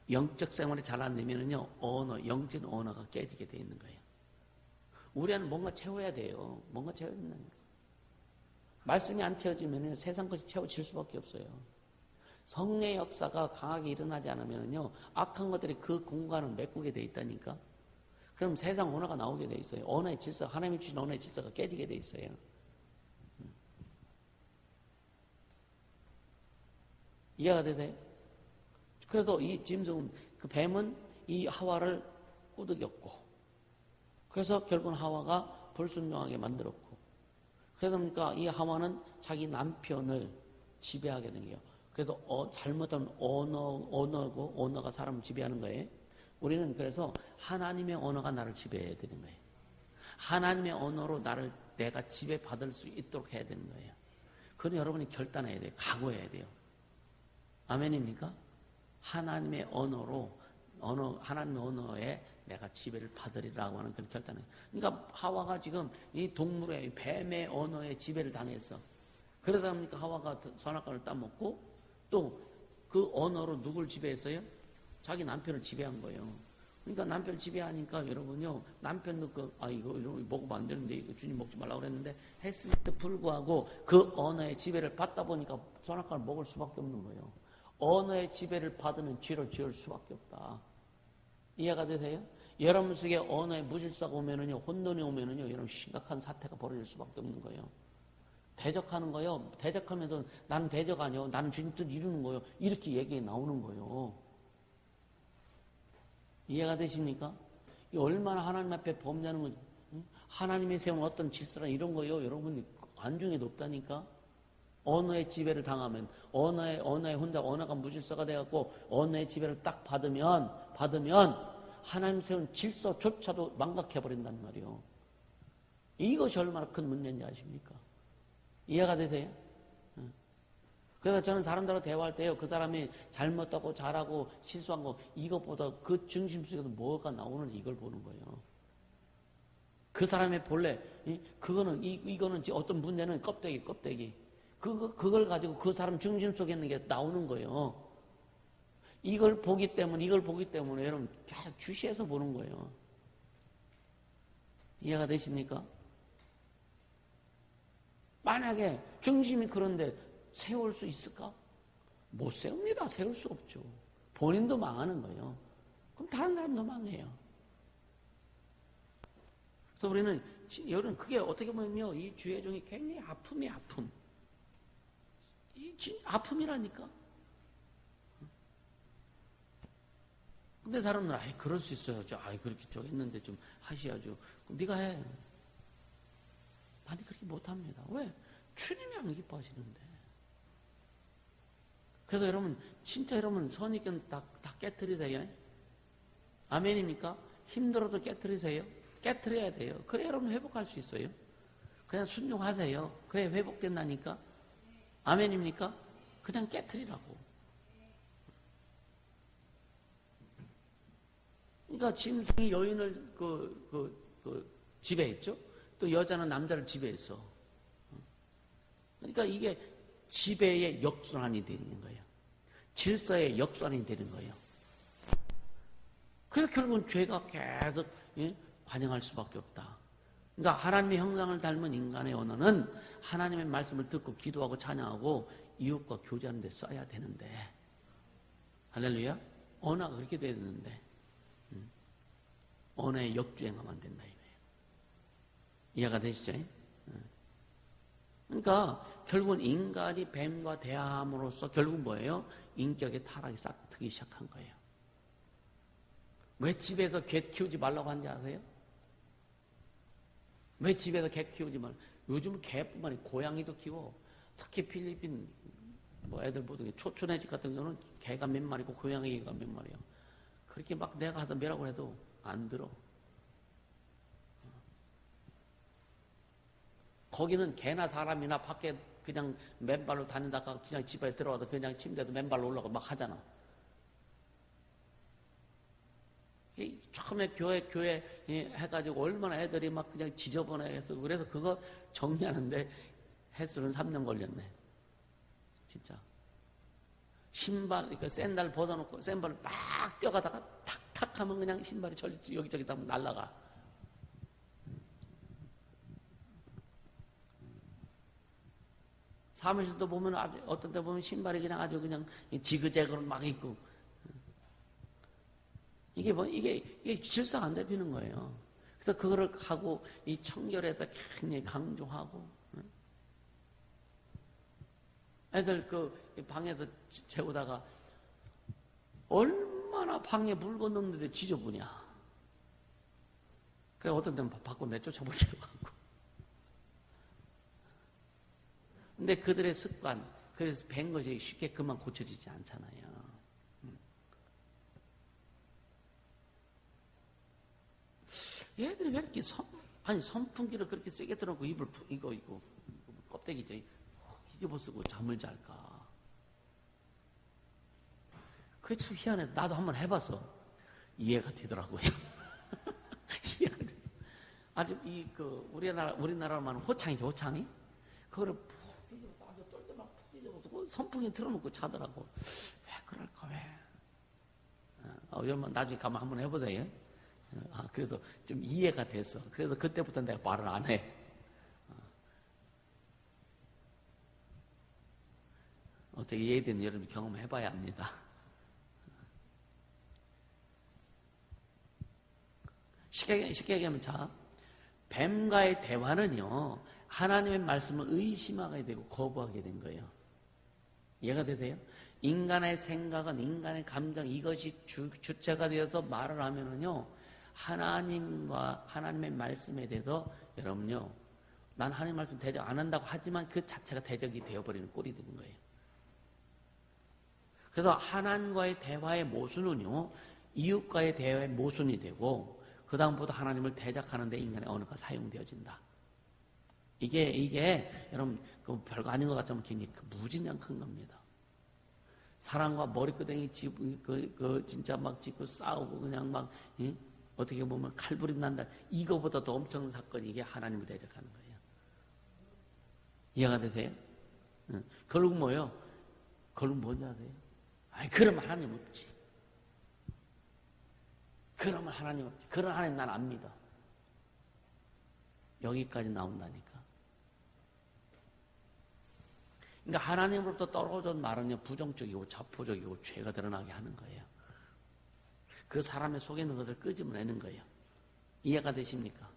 영적 생활이 잘 안 되면은요, 영적인 언어가 깨지게 돼 있는 거예요. 우리 안에 뭔가 채워야 돼요. 뭔가 채워야 된다니까. 말씀이 안 채워지면은 세상 것이 채워질 수밖에 없어요. 성령의 역사가 강하게 일어나지 않으면요, 악한 것들이 그 공간을 메꾸게 돼 있다니까. 그럼 세상 언어가 나오게 돼 있어요. 언어의 질서, 하나님이 주신 언어의 질서가 깨지게 돼 있어요. 이해가 되세요? 그래서 이 짐승은, 그 뱀은 이 하와를 꾸덕였고, 그래서 결국은 하와가 불순종하게 만들었고, 그러다 보니까 이 하와는 자기 남편을 지배하게 된 거예요. 그래서 잘못하면 언어가 사람을 지배하는 거예요. 우리는 그래서 하나님의 언어가 나를 지배해야 되는 거예요. 하나님의 언어로 내가 지배받을 수 있도록 해야 되는 거예요. 그건 여러분이 결단해야 돼요. 각오해야 돼요. 아멘입니까? 하나님의 언어에 내가 지배를 받으리라고 하는 그런 결단이에요. 그러니까 하와가 지금 이 동물의 뱀의 언어에 지배를 당했어. 그러다 보니까 하와가 선악과를 따먹고 또 그 언어로 누굴 지배했어요? 자기 남편을 지배한 거예요. 그러니까 남편을 지배하니까 여러분요, 남편도 이거 먹으면 안 되는데, 이거 주님 먹지 말라고 그랬는데, 했음에도 불구하고 그 언어의 지배를 받다 보니까 선악과를 먹을 수밖에 없는 거예요. 언어의 지배를 받으면 죄를 지을 수밖에 없다. 이해가 되세요? 여러분 속에 언어의 무질서가 오면은요, 혼돈이 오면은요, 여러분 심각한 사태가 벌어질 수밖에 없는 거예요. 대적하는 거요. 대적하면서 나는 대적 아니요. 나는 주님 뜻 이루는 거요. 이렇게 얘기 나오는 거예요. 이해가 되십니까? 얼마나 하나님 앞에 범죄하는 거지. 하나님의 세운 어떤 질서나 이런 거요. 여러분이 안중에 높다니까. 언어의 지배를 당하면 언어가 무질서가 돼갖고 언어의 지배를 딱 받으면 하나님 세운 질서조차도 망각해버린단 말이에요. 이것이 얼마나 큰 문제인지 아십니까? 이해가 되세요? 그래서 저는 사람들하고 대화할 때요, 그 사람이 잘못하고 잘하고 실수한 거, 이것보다 그 중심 속에서 뭐가 나오는지 이걸 보는 거예요. 그 사람의 본래, 이거는 어떤 문제는 껍데기. 그걸 가지고 그 사람 중심 속에 있는 게 나오는 거예요. 이걸 보기 때문에 여러분 계속 주시해서 보는 거예요. 이해가 되십니까? 만약에 중심이 그런데 세울 수 있을까? 못 세웁니다. 세울 수 없죠. 본인도 망하는 거예요. 그럼 다른 사람도 망해요. 그래서 우리는 그게 어떻게 보면요, 이 주의 종이 굉장히 아픔. 아픔이라니까. 근데 사람들은 그럴 수 있어요. 그렇게 했는데 좀 하셔야죠. 그럼 네가 해. 나는 그렇게 못합니다. 왜? 주님이 안 기뻐하시는데. 그래서 여러분, 진짜 여러분 선입견 다 깨트리세요. 아멘입니까? 힘들어도 깨트리세요. 깨트려야 돼요. 그래 여러분 회복할 수 있어요. 그냥 순종하세요. 그래 회복된다니까. 아멘입니까? 그냥 깨트리라고. 그러니까 짐승이 여인을 지배했죠. 또 여자는 남자를 지배했어. 그러니까 이게 지배의 역순환이 되는 거예요. 질서의 역순환이 되는 거예요. 그래서 결국은 죄가 계속 관영할 수밖에 없다. 그러니까 하나님의 형상을 닮은 인간의 언어는 하나님의 말씀을 듣고 기도하고 찬양하고 이웃과 교제하는 데 써야 되는데, 할렐루야? 언어가 그렇게 돼야 되는데, 언어에 역주행하면 된다 이거예요. 이해가 되시죠? 그러니까 결국은 인간이 뱀과 대화함으로써 결국 뭐예요? 인격의 타락이 싹트기 시작한 거예요. 왜 집에서 개 키우지 말라고 하는지 아세요? 왜 집에서 개 키우지 말라고? 요즘은 개뿐만 아니라 고양이도 키워. 특히 필리핀 애들 보통 초촌의 집 같은 경우는 개가 몇 마리고 고양이가 몇 마리야. 그렇게 막 내가 가서 뭐라고 해도 안 들어. 거기는 개나 사람이나 밖에 그냥 맨발로 다니다가 그냥 집에 들어와서 그냥 침대도 맨발로 올라가 막 하잖아. 처음에 교회 해가지고 얼마나 애들이 막 그냥 지저분해서 그래서 그거 정리하는데 횟수는 3년 걸렸네. 진짜. 신발, 그러니까 샌들 벗어놓고 샌발을 막 뛰어가다가 탁탁 하면 그냥 신발이 여기저기 다 날아가. 사무실도 보면 어떤 때 보면 신발이 그냥 아주 그냥 지그재그로 막 있고. 이게 질서가 안 잡히는 거예요. 그래서 그거를 하고 이 청결에서 굉장히 강조하고. 애들 그 방에서 재우다가 얼마나 방에 물건 넣는데 지저분이야. 그래 어떤 때는 밖으로 내쫓아보기도 하고. 근데 그들의 습관, 그래서 뵌 것이 쉽게 그만 고쳐지지 않잖아요. 얘들이 왜 이렇게 선풍기를 그렇게 세게 틀어놓고 이거 껍데기죠. 뒤집어 쓰고 잠을 잘까? 그게 참 희한해. 나도 한번 해봤어. 이해가 되더라고요. 이해가 돼. 아주 우리나라로 말하는 호창이죠, 호창이. 그거를 푹 뒤집어서 아주 떨 때만 푹 뒤집어서 선풍기 틀어놓고 자더라고. 왜 그럴까, 왜? 여러분 나중에 가면 한번 해보세요. 그래서 좀 이해가 됐어. 그래서 그때부터 내가 말을 안 해. 어떻게 이해되는 여러분이 경험해봐야 합니다. 쉽게 얘기하면 자, 뱀과의 대화는요, 하나님의 말씀을 의심하게 되고 거부하게 된 거예요. 이해가 되세요? 인간의 생각은 인간의 감정 이것이 주체가 되어서 말을 하면은요, 하나님과 하나님의 말씀에 대해서 여러분요, 난 하나님 말씀 대적 안 한다고 하지만 그 자체가 대적이 되어버리는 꼴이 되는 거예요. 그래서 하나님과의 대화의 모순은요, 이웃과의 대화의 모순이 되고, 그 다음부터 하나님을 대적하는 데 인간의 언어가 사용되어진다. 이게 여러분 별거 아닌 것 같지만 굉장히 무진장 큰 겁니다. 사람과 머리끄댕이 진짜 막 짚고 싸우고 그냥 막 어떻게 보면 칼부림 난다. 이거보다 더 엄청난 사건이 이게 하나님을 대적하는 거예요. 이해가 되세요? 결국 뭐예요? 결국 뭔지 아세요? 그러면 하나님 없지. 그러면 하나님 없지. 그런 하나님 난 안 믿어. 여기까지 나온다니까. 그러니까 하나님으로부터 떨어진 말은요, 부정적이고 자포적이고 죄가 드러나게 하는 거예요. 그 사람의 속에 있는 것을 끄집어내는 거예요. 이해가 되십니까?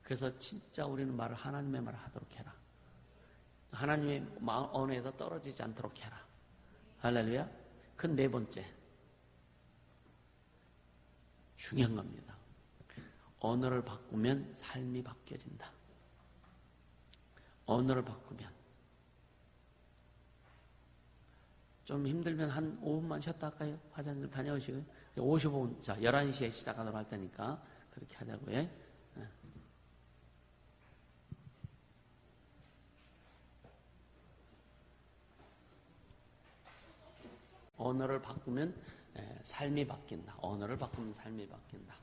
그래서 진짜 우리는 하나님의 말을 하도록 해라. 하나님의 언어에서 떨어지지 않도록 해라. 할렐루야. 그 네 번째. 중요한 겁니다. 언어를 바꾸면 삶이 바뀌어진다. 언어를 바꾸면. 좀 힘들면 한 5분만 쉬었다 할까요? 화장실 다녀오시고요. 55분, 자, 11시에 시작하도록 할 테니까 그렇게 하자고요. 언어를 바꾸면 삶이 바뀐다. 언어를 바꾸면 삶이 바뀐다.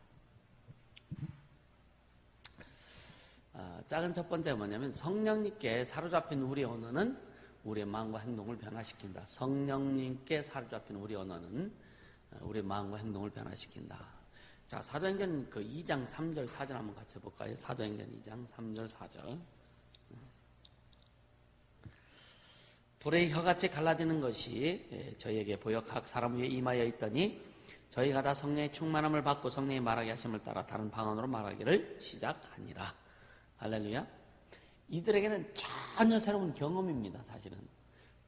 작은 첫 번째가 뭐냐면 성령님께 사로잡힌 우리 언어는 우리의 마음과 행동을 변화시킨다. 성령님께 사로잡힌 우리 언어는 우리의 마음과 행동을 변화시킨다. 자, 사도행전 2장 3절 4절 한번 같이 볼까요? 사도행전 2장 3절 4절. 불의 혀같이 갈라지는 것이 저희에게 보여 각 사람 위에 임하여 있더니 저희가 다 성령의 충만함을 받고 성령의 말하게 하심을 따라 다른 방언으로 말하기를 시작하니라. 할렐루야. 이들에게는 전혀 새로운 경험입니다. 사실은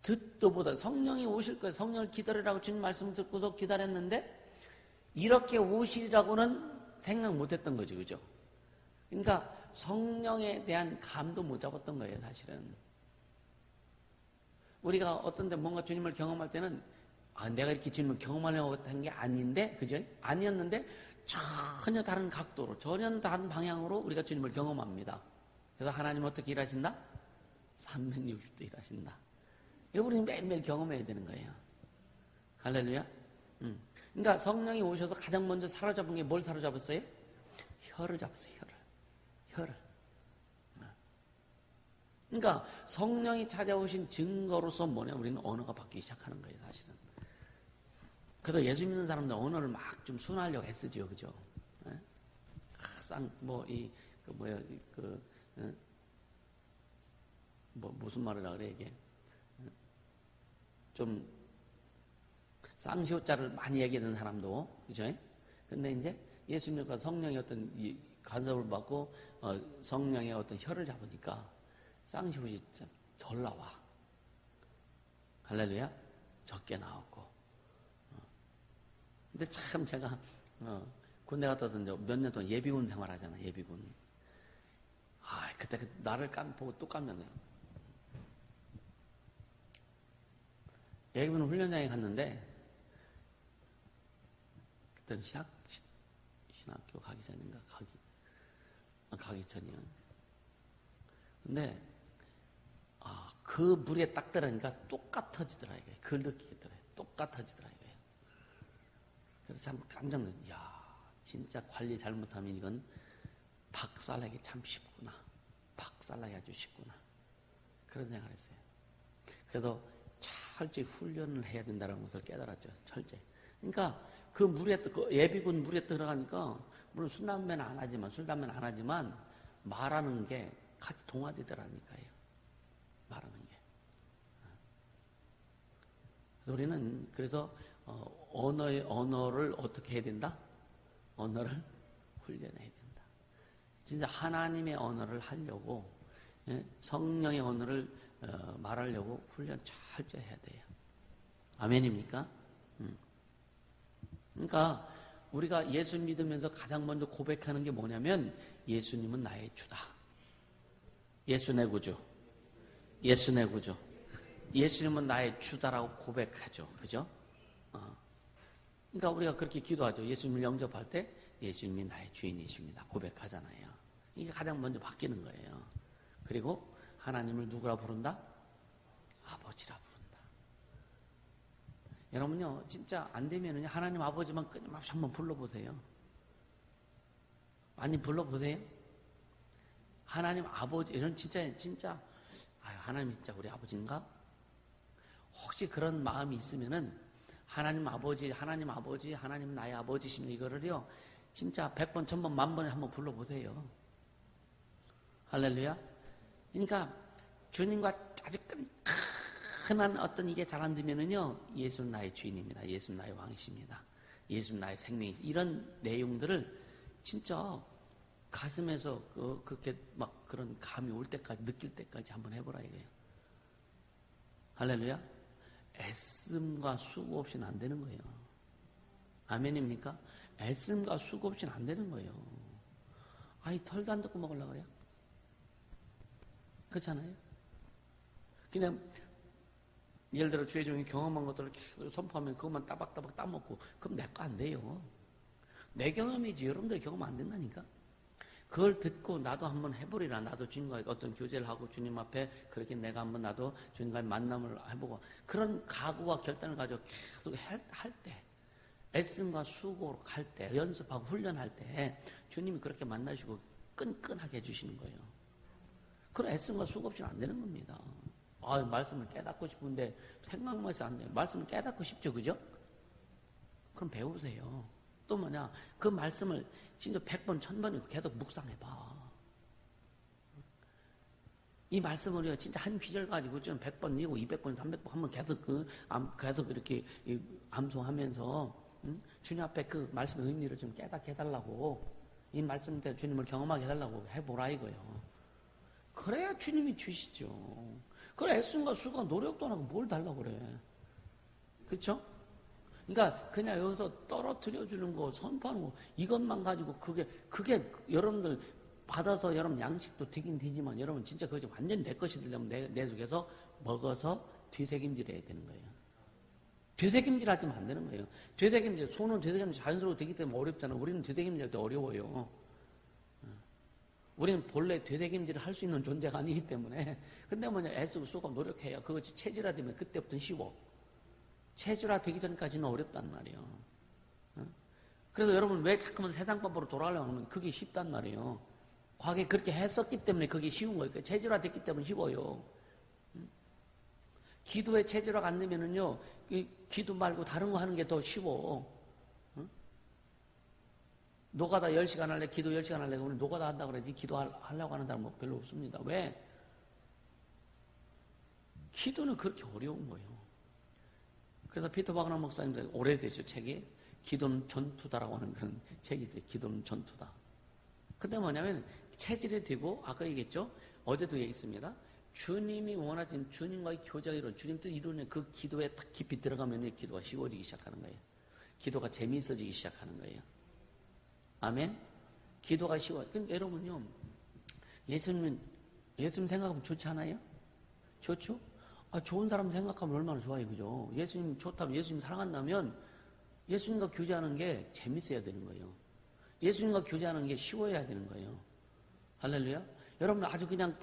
듣도 보다 성령이 오실 거예요. 성령을 기다리라고 주님 말씀 듣고서 기다렸는데 이렇게 오시리라고는 생각 못했던 거죠. 그죠? 그러니까 성령에 대한 감도 못 잡았던 거예요. 사실은 우리가 어떤 데 뭔가 주님을 경험할 때는 내가 이렇게 주님을 경험하려고 한 게 아닌데, 그죠? 아니었는데 전혀 다른 각도로, 전혀 다른 방향으로 우리가 주님을 경험합니다. 그래서 하나님은 어떻게 일하신다? 360도 일하신다. 이거 우리는 매일매일 경험해야 되는 거예요. 할렐루야. 그러니까 성령이 오셔서 가장 먼저 사로잡은 게 뭘 사로잡았어요? 혀를 잡았어요. 혀를. 그러니까 성령이 찾아오신 증거로서 뭐냐? 우리는 언어가 바뀌기 시작하는 거예요. 사실은. 그래서 예수 믿는 사람들 언어를 막 좀 순화하려고 애쓰죠. 그죠? 무슨 말을 하래, 이게. 좀, 쌍시호자를 많이 얘기하는 사람도, 그죠? 근데 이제 예수님과 성령의 어떤 간섭을 받고, 성령의 어떤 혀를 잡으니까 쌍시호이 덜 나와. 할렐루야? 적게 나왔고. 근데 참 제가, 군대 갔다 와서 몇 년 동안 예비군 생활하잖아, 예비군. 그때 나를 보고 또 깜짝이야. 예비군 훈련장에 갔는데, 그때는 신학교 가기 전인가? 가기 전이야. 근데, 그 물에 딱 들어가니까 똑같아지더라, 이게. 그걸 느끼겠더라. 똑같아지더라, 이게. 그래서 참 깜짝 놀랐어요. 이야, 진짜 관리 잘못하면 이건 박살나기 참 쉽구나. 박살나기 아주 쉽구나. 그런 생각을 했어요. 그래서 철저히 훈련을 해야 된다는 것을 깨달았죠. 철저히. 그러니까 그 물에, 예비군 물에 들어가니까, 물론 술, 담배는 안 하지만, 말하는 게 같이 동화되더라니까요. 말하는 게. 그래서 우리는, 언어를 어떻게 해야 된다? 언어를 훈련해야 된다. 진짜 하나님의 언어를 하려고, 성령의 언어를 말하려고 훈련 철저히 해야 돼요. 아멘입니까? 그러니까 우리가 예수 믿으면서 가장 먼저 고백하는 게 뭐냐면 예수님은 나의 주다. 예수 내 구주. 예수 내 구주. 예수님은 나의 주다라고 고백하죠. 그죠? 그러니까 우리가 그렇게 기도하죠. 예수님을 영접할 때 예수님이 나의 주인이십니다. 고백하잖아요. 이게 가장 먼저 바뀌는 거예요. 그리고 하나님을 누구라 부른다? 아버지라 부른다. 여러분요, 진짜 안 되면은요, 하나님 아버지만 끊임없이 한번 불러보세요. 많이 불러보세요. 하나님 아버지, 이런 진짜, 하나님 진짜 우리 아버지인가? 혹시 그런 마음이 있으면은, 하나님 아버지, 하나님 나의 아버지십니다. 이거를요, 진짜 100번, 1000번, 10,000번에 한번 불러보세요. 할렐루야. 그러니까, 주님과 아주 끈끈한 어떤 이게 잘 안 되면은요, 예수는 나의 주인입니다. 예수는 나의 왕이십니다. 예수는 나의 생명이, 이런 내용들을 진짜 가슴에서 그렇게 막 그런 감이 올 때까지, 느낄 때까지 한번 해보라 이거예요. 할렐루야. 애씀과 수고 없이는 안 되는 거예요. 아멘입니까? 애씀과 수고 없이는 안 되는 거예요. 털도 안 뜯고 먹으려고 그래요? 그렇잖아요? 그냥, 예를 들어 주의 종이 경험한 것들을 계속 선포하면 그것만 따박따박 따먹고, 그럼 내 거 안 돼요. 내 경험이지, 여러분들 경험 안 된다니까? 그걸 듣고 나도 한번 해보리라. 나도 주님과 어떤 교제를 하고 주님 앞에 그렇게 내가 한번 나도 주님과의 만남을 해보고 그런 각오와 결단을 가지고 계속 할 때 애씀과 수고로 갈 때 연습하고 훈련할 때 주님이 그렇게 만나시고 끈끈하게 해주시는 거예요. 그런 애씀과 수고 없이는 안 되는 겁니다. 말씀을 깨닫고 싶은데 생각만 해서 안 돼요. 말씀을 깨닫고 싶죠. 그죠? 그럼 배우세요. 또 뭐냐, 그 말씀을 진짜 100번, 1000번이고 계속 묵상해봐. 이 말씀을요, 진짜 한 귀절 가지고 좀 100번이고 200번, 300번 한번 계속 계속 이렇게 암송하면서 응? 주님 앞에 그 말씀의 의미를 좀 깨닫게 해달라고, 이 말씀 때 주님을 경험하게 해달라고 해보라 이거요. 그래야 주님이 주시죠. 그래 애씀과 수고와 노력도 안 하고 뭘 달라고 그래. 그렇죠? 그러니까 그냥 여기서 떨어뜨려 주는 거, 선포하는 거, 이것만 가지고 그게 여러분들 받아서 여러분 양식도 되긴 되지만 여러분 진짜 그것이 완전히 내 것이 되려면 내 속에서 먹어서 되새김질해야 되는 거예요. 되새김질 하지면 안 되는 거예요. 되새김질, 손은 되새김질 자연스러워 되기 때문에 어렵잖아요. 우리는 되새김질 할 때 어려워요. 우리는 본래 되새김질을 할 수 있는 존재가 아니기 때문에. 근데 뭐냐, 애쓰고 쓰고 노력해야 그것이 체질화되면 그때부터는 쉬워. 체질화되기 전까지는 어렵단 말이에요. 그래서 여러분 왜 자꾸만 세상법으로 돌아가려고 하면 그게 쉽단 말이에요. 과거에 그렇게 했었기 때문에 그게 쉬운 거예요. 체질화됐기 때문에 쉬워요. 기도에 체질화가 안 되면은요, 기도 말고 다른 거 하는 게 더 쉬워. 노가다 10시간 할래, 기도 10시간 할래, 그러면 노가다 한다고 그러지, 기도하려고 하는 사람은 별로 없습니다. 왜? 기도는 그렇게 어려운 거예요. 그래서 피터 바그너 목사님도 오래되죠, 책이. 기도는 전투다라고 하는 그런 책이 있어요. 기도는 전투다. 근데 뭐냐면, 체질이 되고, 아까 얘기했죠? 어제도 얘기했습니다. 주님이 원하신 주님과의 교제가 이루어진 주님 뜻 이루는 그 기도에 딱 깊이 들어가면 기도가 쉬워지기 시작하는 거예요. 기도가 재미있어지기 시작하는 거예요. 아멘? 기도가 쉬워요. 그러니까 여러분요, 예수님 생각하면 좋지 않아요? 좋죠? 좋은 사람 생각하면 얼마나 좋아요, 그죠? 예수님 좋다면, 예수님 사랑한다면, 예수님과 교제하는 게 재밌어야 되는 거예요. 예수님과 교제하는 게 쉬워야 되는 거예요. 할렐루야? 여러분 아주 그냥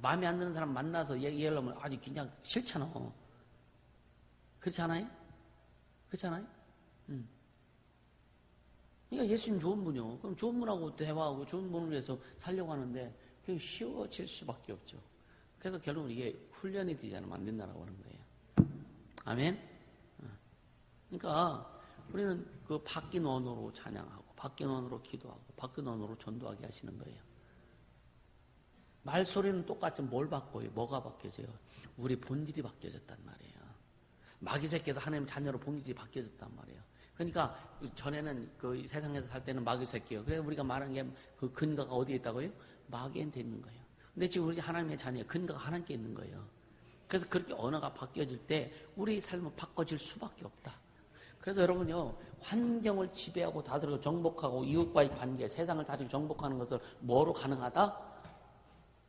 마음에 안 드는 사람 만나서 얘기하려면 아주 그냥 싫잖아. 그렇지 않아요? 그렇지 않아요? 그러니까 예수님 좋은 분이요. 그럼 좋은 분하고 대화하고 좋은 분을 위해서 살려고 하는데 그게 쉬워질 수밖에 없죠. 그래서 결국은 이게 훈련이 되지 않으면 안 된다고 하는 거예요. 아멘? 그러니까 우리는 그 바뀐 언어로 찬양하고 바뀐 언어로 기도하고 바뀐 언어로 전도하게 하시는 거예요. 말소리는 똑같지만 뭘 바꿔요? 뭐가 바뀌어져요? 우리 본질이 바뀌어졌단 말이에요. 마귀 새끼에서 하나님 자녀로 본질이 바뀌어졌단 말이에요. 그러니까 전에는 그 세상에서 살 때는 마귀 새끼예요. 그래서 우리가 말한 게 그 근거가 어디에 있다고요? 마귀한테 있는 거예요. 근데 지금 우리 하나님의 자녀의 근거가 하나님께 있는 거예요. 그래서 그렇게 언어가 바뀌어질 때 우리 삶은 바꿔질 수밖에 없다. 그래서 여러분요, 환경을 지배하고 다스리고 정복하고 이웃과의 관계, 세상을 다스리고 정복하는 것을 뭐로 가능하다?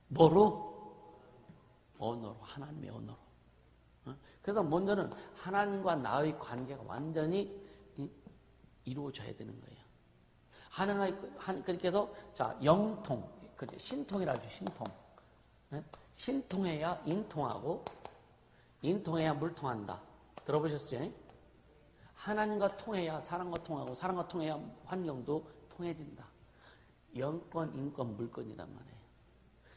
뭐로? 언어로, 하나님의 언어로. 그래서 먼저는 하나님과 나의 관계가 완전히 이루어져야 되는 거예요. 그렇게 해서, 자, 영통, 신통이라 하죠, 신통. 신통해야 인통하고, 인통해야 물통한다. 들어보셨어요? 하나님과 통해야 사람과 통하고, 사람과 통해야 환경도 통해진다. 영권, 인권, 물권이란 말이에요.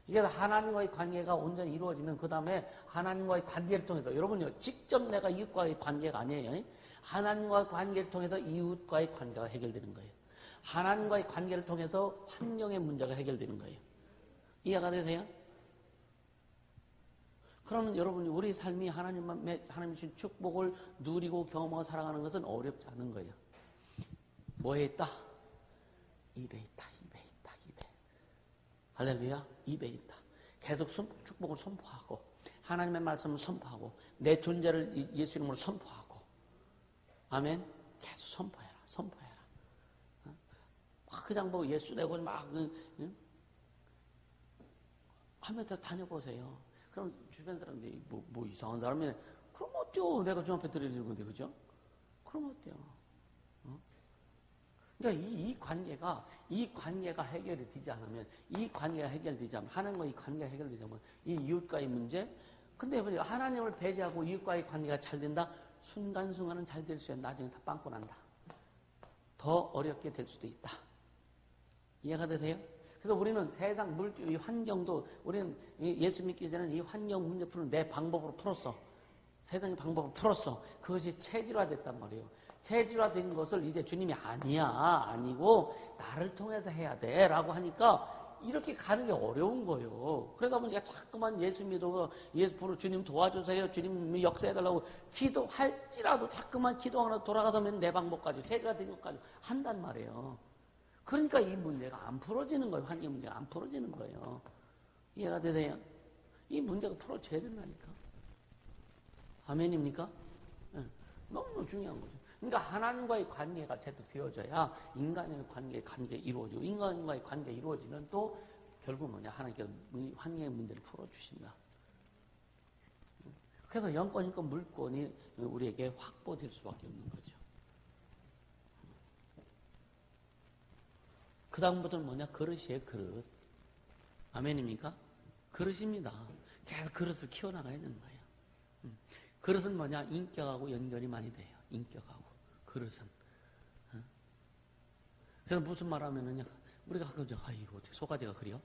이게 하나님과의 관계가 온전히 이루어지면 그 다음에 하나님과의 관계를 통해서 여러분요 직접 내가 이웃과의 관계가 아니에요. 하나님과의 관계를 통해서 이웃과의 관계가 해결되는 거예요. 하나님과의 관계를 통해서 환경의 문제가 해결되는 거예요. 이해가 되세요? 그러면 여러분이 우리 삶이 하나님 주신 축복을 누리고 경험하고 살아가는 것은 어렵지 않은 거예요. 뭐에 있다? 입에 있다. 할렐루야, 입에 있다. 계속 축복을 선포하고 하나님의 말씀을 선포하고 내 존재를 예수 이름으로 선포하고 아멘. 계속 선포해라. 그냥 뭐 예수 내고 막 하면서 다녀보세요. 그럼 주변 사람들이 뭐 이상한 사람이네. 그럼 어때요? 내가 주 앞에 드려지는 건데, 그죠? 그럼 어때요? 그러니까 이 관계가 해결이 되지 않으면, 하나님과 이 관계가 해결되지 않으면, 이 이웃과의 문제, 근데 하나님을 배제하고 이웃과의 관계가 잘 된다? 순간순간은 잘 될 수 있는 나중에 다 빵꾸 난다. 더 어렵게 될 수도 있다. 이해가 되세요? 그래서 우리는 세상 이 환경도, 우리는 예수 믿기 전에는 이 환경 문제 푸는 내 방법으로 풀었어. 세상의 방법으로 풀었어. 그것이 체질화됐단 말이에요. 체질화된 것을 이제 주님이 아니고 나를 통해서 해야 돼 라고 하니까 이렇게 가는 게 어려운 거예요. 그러다 보니까 자꾸만 예수 믿어, 예수 부르 주님 도와주세요. 주님 역사해달라고 기도할지라도 자꾸만 기도하나 돌아가서면 내 방법까지, 제가 된 것까지 한단 말이에요. 그러니까 이 문제가 안 풀어지는 거예요. 환경 문제가 안 풀어지는 거예요. 이해가 되세요? 이 문제가 풀어져야 된다니까. 아멘입니까? 네. 너무너무 중요한 거죠. 그러니까 하나님과의 관계가 제대로 되어져야 인간의 관계가 이루어지고, 인간과의 관계가 이루어지면 또 결국 뭐냐, 하나님께서 환경의 문제를 풀어주신다. 그래서 영권, 물권이 우리에게 확보될 수밖에 없는 거죠. 그 다음부터는 뭐냐, 그릇이에요, 그릇. 아멘입니까? 그릇입니다. 계속 그릇을 키워나가야 되는 거예요. 그릇은 뭐냐, 인격하고 연결이 많이 돼요. 인격하고. 그릇은. 그래서 무슨 말 하면은, 우리가 가끔, 이거 어떻게 소가지가 그려?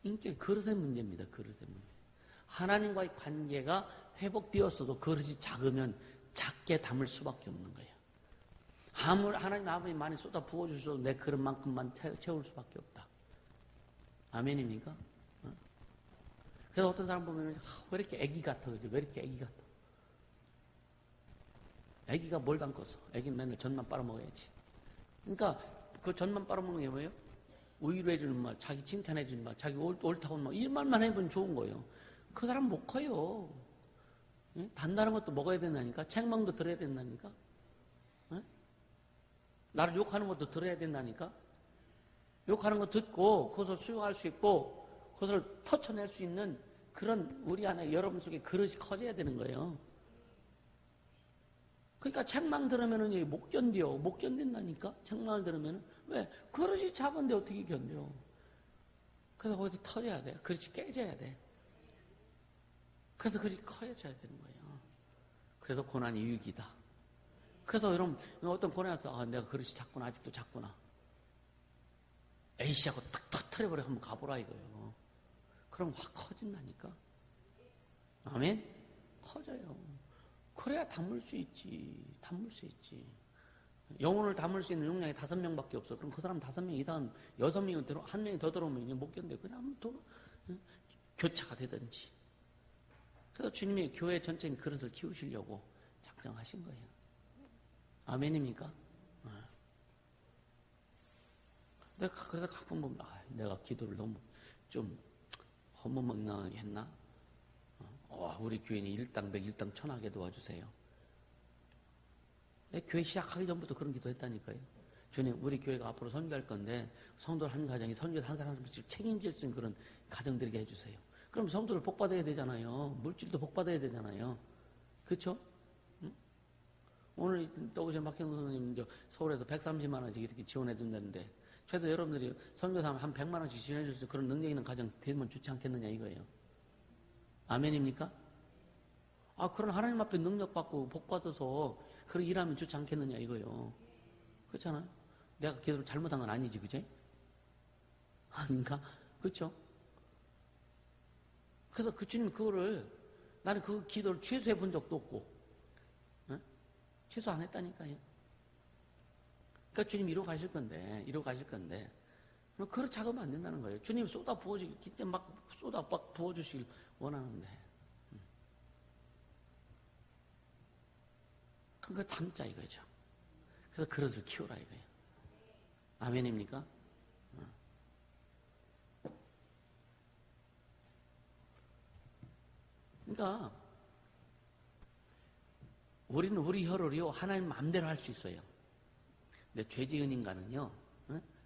인격, 그릇의 문제입니다. 그릇의 문제. 하나님과의 관계가 회복되었어도 그릇이 작으면 작게 담을 수밖에 없는 거예요. 하나님 아버지 많이 쏟아 부어주셔도 내 그릇만큼만 채울 수밖에 없다. 아멘입니까? 그래서 어떤 사람 보면, 왜 이렇게 애기 같아? 그죠? 왜 이렇게 애기 같아? 애기가 뭘 담궜어? 애기는 맨날 전만 빨아먹어야지. 그러니까 그 전만 빨아먹는 게 뭐예요? 우유로 해주는 말, 자기 칭찬해주는 말, 자기 옳다고 말, 이 말만 해보면 좋은 거예요. 그 사람 못 커요. 응? 단단한 것도 먹어야 된다니까? 책망도 들어야 된다니까? 응? 나를 욕하는 것도 들어야 된다니까? 욕하는 거 듣고 그것을 수용할 수 있고 그것을 터쳐낼 수 있는 그런 우리 안에 여러분 속에 그릇이 커져야 되는 거예요. 그러니까 책망 들으면은 못 견뎌. 못 견딘다니까? 책망을 들으면은. 왜? 그릇이 작은데 어떻게 견뎌? 그래서 거기서 터져야 돼. 그릇이 깨져야 돼. 그래서 그릇이 커져야 되는 거예요. 그래서 고난이 유익이다. 그래서 여러분, 어떤 고난이 와서, 내가 그릇이 작구나. 아직도 작구나. 에이씨하고 탁 터트려버려. 한번 가보라 이거예요. 그럼 확 커진다니까? 아멘? 커져요. 그래야 담을 수 있지. 담을 수 있지. 영혼을 담을 수 있는 용량이 5명밖에 없어. 그럼 그 사람 5명 이상, 6명이 들어, 1명이 더 들어오면 이제 못 견뎌. 그냥 한번 교차가 되든지. 그래서 주님이 교회 전체인 그릇을 키우시려고 작정하신 거예요. 아멘입니까? 그래서 가끔 보면, 내가 기도를 너무 좀 허무맹랑하게 했나? 우리 교인이 일당 100, 일당 1000하게 도와주세요. 교회 시작하기 전부터 그런 기도 했다니까요. 주님, 우리 교회가 앞으로 선교할 건데 성도들 한 가정이 선교사 한 사람씩 책임질 수 있는 그런 가정 되게 해주세요. 그럼 성도를 복받아야 되잖아요. 물질도 복받아야 되잖아요. 그렇죠? 응? 오늘 또 오신 박형수 선생님 서울에서 130만 원씩 이렇게 지원해 준다는데 최소 여러분들이 선교사 한 100만 원씩 지원해 줄 수 있는 그런 능력 있는 가정 되면 좋지 않겠느냐 이거예요. 아멘입니까? 그런 하나님 앞에 능력 받고 복 받아서 그런 일하면 좋지 않겠느냐 이거예요. 그렇잖아요. 내가 기도를 잘못한 건 아니지, 그제? 아닌가? 그렇죠? 그래서 그 주님 나는 그 기도를 취소해 본 적도 없고, 취소 안 했다니까요. 그러니까 주님 이러고 가실 건데, 그릇 작으면 안 된다는 거예요. 주님 쏟아 부어주길, 그때 막 부어주시길 원하는데. 그거 담자 이거죠. 그래서 그릇을 키우라 이거예요. 아멘입니까? 그러니까 우리는 우리 혀를요 하나님 마음대로 할 수 있어요. 근데 죄 지은 인간은요,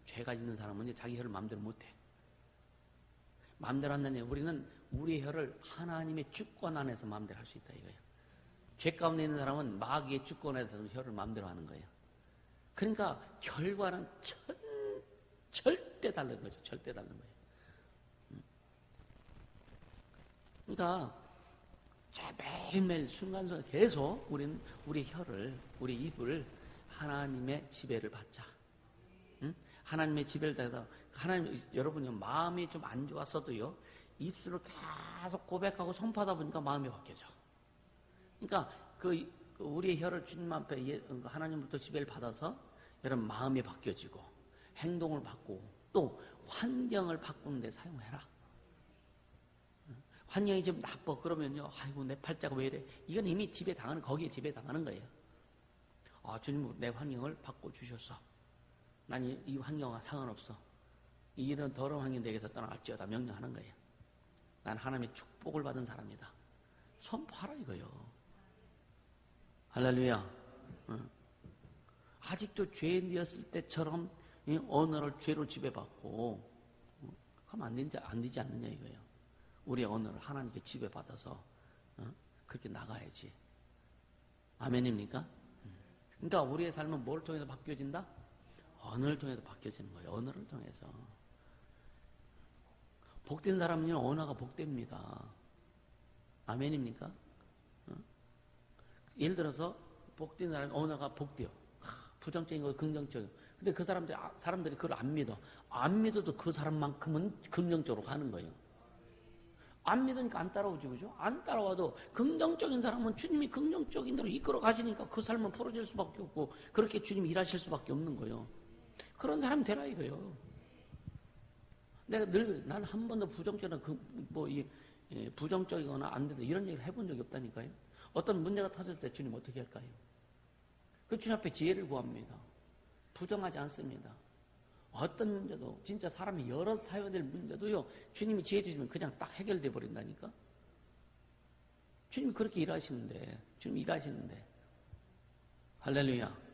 죄가 있는 사람은 자기 혀를 마음대로 못해. 마음대로 한다는 얘기, 우리는 우리 혀를 하나님의 주권 안에서 마음대로 할 수 있다 이거예요. 죄 가운데 있는 사람은 마귀의 주권에서 혀를 마음대로 하는 거예요. 그러니까 결과는 절대 다른 거죠. 절대 다른 거예요. 그러니까 매일매일 순간순간 계속 우리는 우리 혀를, 우리 입을 하나님의 지배를 받자. 하나님의 지배를 따라서 여러분이 마음이 좀 안 좋았어도요 입술을 계속 고백하고 선포하다 보니까 마음이 바뀌어져. 그러니까 우리의 혀를 주님 앞에 하나님부터 지배를 받아서 여러분 마음이 바뀌어지고 행동을 바꾸고 또 환경을 바꾸는 데 사용해라. 환경이 좀 나빠 그러면요, 아이고 내 팔자가 왜 이래? 이건 이미 지배당하는, 거기에 지배당하는 거예요. 주님 내 환경을 바꿔주셨어. 난 이 환경과 상관없어. 이런 더러운 환경 내게서 떠나갈지어다 명령하는 거예요. 난 하나님의 축복을 받은 사람이다. 선포하라 이거요. 할렐루야. 아직도 죄인이었을 때처럼 언어를 죄로 지배받고 그러면 안 되지 않느냐 이거예요. 우리의 언어를 하나님께 지배받아서 그렇게 나가야지. 아멘입니까? 그러니까 우리의 삶은 뭘 통해서 바뀌어진다? 언어를 통해서 바뀌어지는 거예요. 언어를 통해서. 복된 사람은요, 언어가 복됩니다. 아멘입니까? 예를 들어서 복된 사람은 언어가 복돼요. 부정적인 거 긍정적인 거. 근데 그 사람들이 그걸 안 믿어. 안 믿어도 그 사람만큼은 긍정적으로 가는 거예요. 안 믿으니까 안 따라오지, 그죠? 안 따라와도 긍정적인 사람은 주님이 긍정적인 대로 이끌어 가시니까 그 삶은 풀어질 수밖에 없고 그렇게 주님이 일하실 수밖에 없는 거예요. 그런 사람이 되라 이거예요. 내가 난 한 번도 부정적이나 부정적이거나 안 된다 이런 얘기를 해본 적이 없다니까요. 어떤 문제가 터졌을 때 주님 어떻게 할까요? 그 주님 앞에 지혜를 구합니다. 부정하지 않습니다. 어떤 문제도 진짜 사람이 여러 사야 될 문제도요, 주님이 지혜 주시면 그냥 딱 해결돼 버린다니까. 주님이 그렇게 일하시는데, 할렐루야.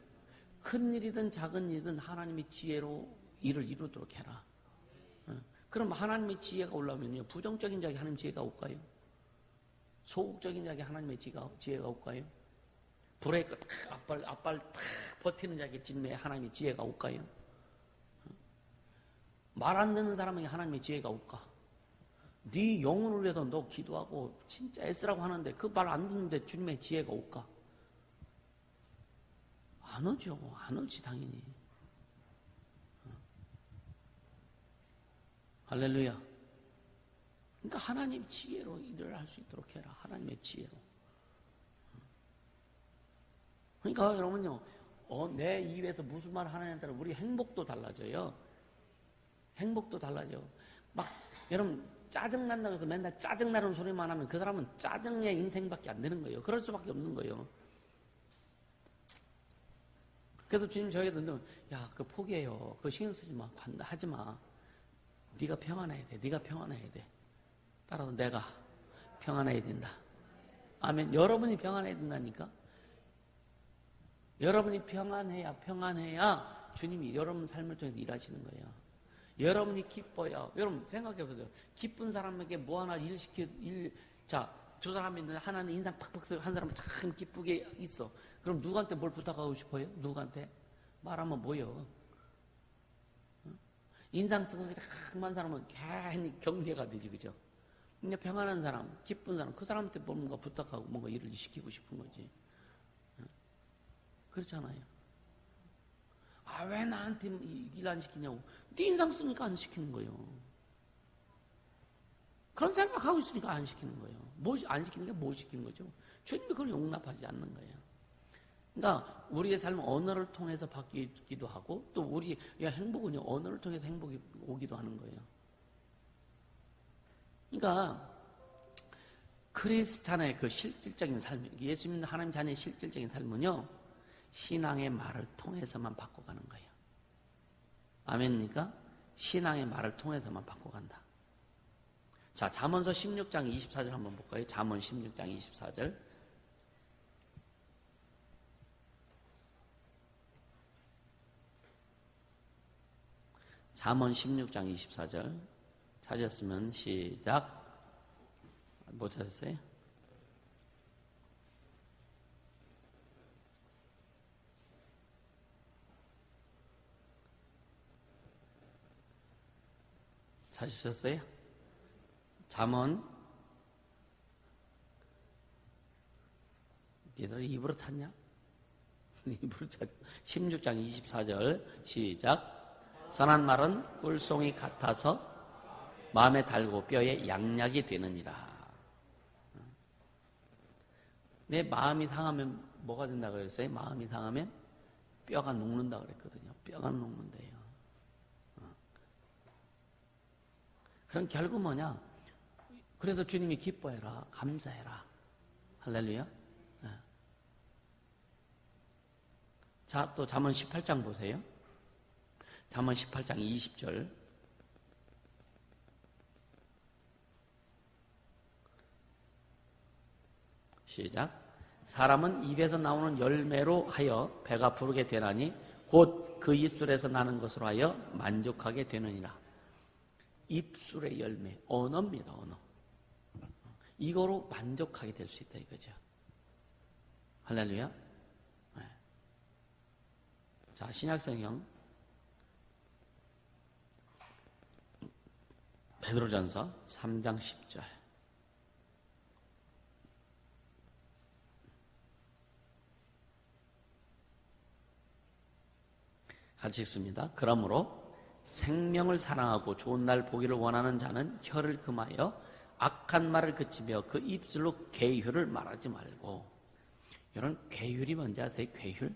큰 일이든 작은 일이든 하나님의 지혜로 일을 이루도록 해라. 그럼 하나님의 지혜가 올라오면요, 부정적인 자에게 하나님의 지혜가 올까요? 소극적인 자에게 하나님의 지혜가 올까요? 브레이크 앞발 탁 버티는 자에게 진매에 하나님의 지혜가 올까요? 말 안 듣는 사람에게 하나님의 지혜가 올까? 네 영혼을 위해서 너 기도하고 진짜 애쓰라고 하는데 그 말 안 듣는데 주님의 지혜가 올까? 안 오죠. 안 오지 당연히. 할렐루야. 그러니까 하나님 지혜로 일을 할 수 있도록 해라. 하나님의 지혜로. 그러니까 여러분요, 내 입에서 무슨 말을 하느냐에 따라 우리 행복도 달라져요. 행복도 달라져. 여러분, 짜증난다고 해서 맨날 짜증나는 소리만 하면 그 사람은 짜증의 인생밖에 안 되는 거예요. 그럴 수밖에 없는 거예요. 그래서 주님 저에게 그 포기해요. 그거 신경 쓰지 마. 하지 마. 네가 평안해야 돼. 네가 평안해야 돼. 따라서 내가 평안해야 된다. 아멘. 여러분이 평안해야 된다니까. 여러분이 평안해야 주님이 여러분 삶을 통해서 일하시는 거예요. 여러분이 기뻐요. 여러분 생각해보세요. 기쁜 사람에게 뭐 하나 두 사람이 있는데 하나는 인상 팍팍 쓰고 한 사람은 참 기쁘게 있어. 그럼 누구한테 뭘 부탁하고 싶어요? 누구한테? 말하면 뭐요? 인상 쓰고 한 사람은 괜히 경계가 되지, 그죠? 근데 평안한 사람, 기쁜 사람, 그 사람한테 뭔가 부탁하고 뭔가 일을 시키고 싶은 거지. 그렇잖아요. 왜 나한테 일 안 시키냐고. 네 인상 쓰니까 안 시키는 거예요. 그런 생각하고 있으니까 안 시키는 거예요. 안 시키는 게 뭐 시키는 거죠? 주님이 그걸 용납하지 않는 거예요. 그러니까 우리의 삶은 언어를 통해서 바뀌기도 하고 또 우리의 행복은요, 언어를 통해서 행복이 오기도 하는 거예요. 그러니까 크리스찬의 그 실질적인 삶, 예수 믿는 하나님 자녀의 실질적인 삶은요, 신앙의 말을 통해서만 바꿔가는 거예요. 아멘입니까? 신앙의 말을 통해서만 바꿔간다. 자, 잠언서 16장 24절 한번 볼까요? 잠언 16장 24절. 잠언 16장 24절. 찾았으면 시작. 못 찾았어요? 찾으셨어요? 잠언. 니들 입으로 찾냐? 입으로 찾아. 16장 24절 시작. 선한 말은 꿀송이 같아서 마음에 달고 뼈에 양약이 되느니라. 내 마음이 상하면 뭐가 된다고 그랬어요? 마음이 상하면 뼈가 녹는다고 그랬거든요. 뼈가 녹는데요. 그럼 결국 뭐냐? 그래서 주님이 기뻐해라, 감사해라. 할렐루야. 네. 자, 또 잠언 18장 보세요. 잠언 18장 20절. 시작. 사람은 입에서 나오는 열매로 하여 배가 부르게 되나니 곧 그 입술에서 나는 것으로 하여 만족하게 되느니라. 입술의 열매, 언어입니다. 언어. 이거로 만족하게 될 수 있다 이거죠. 할렐루야. 네. 자, 신약성경 베드로전서 3장 10절. 같이 읽습니다. 그러므로 생명을 사랑하고 좋은 날 보기를 원하는 자는 혀를 금하여 악한 말을 그치며 그 입술로 괴휼을 말하지 말고. 여러분, 괴휼이 뭔지 아세요? 괴휼?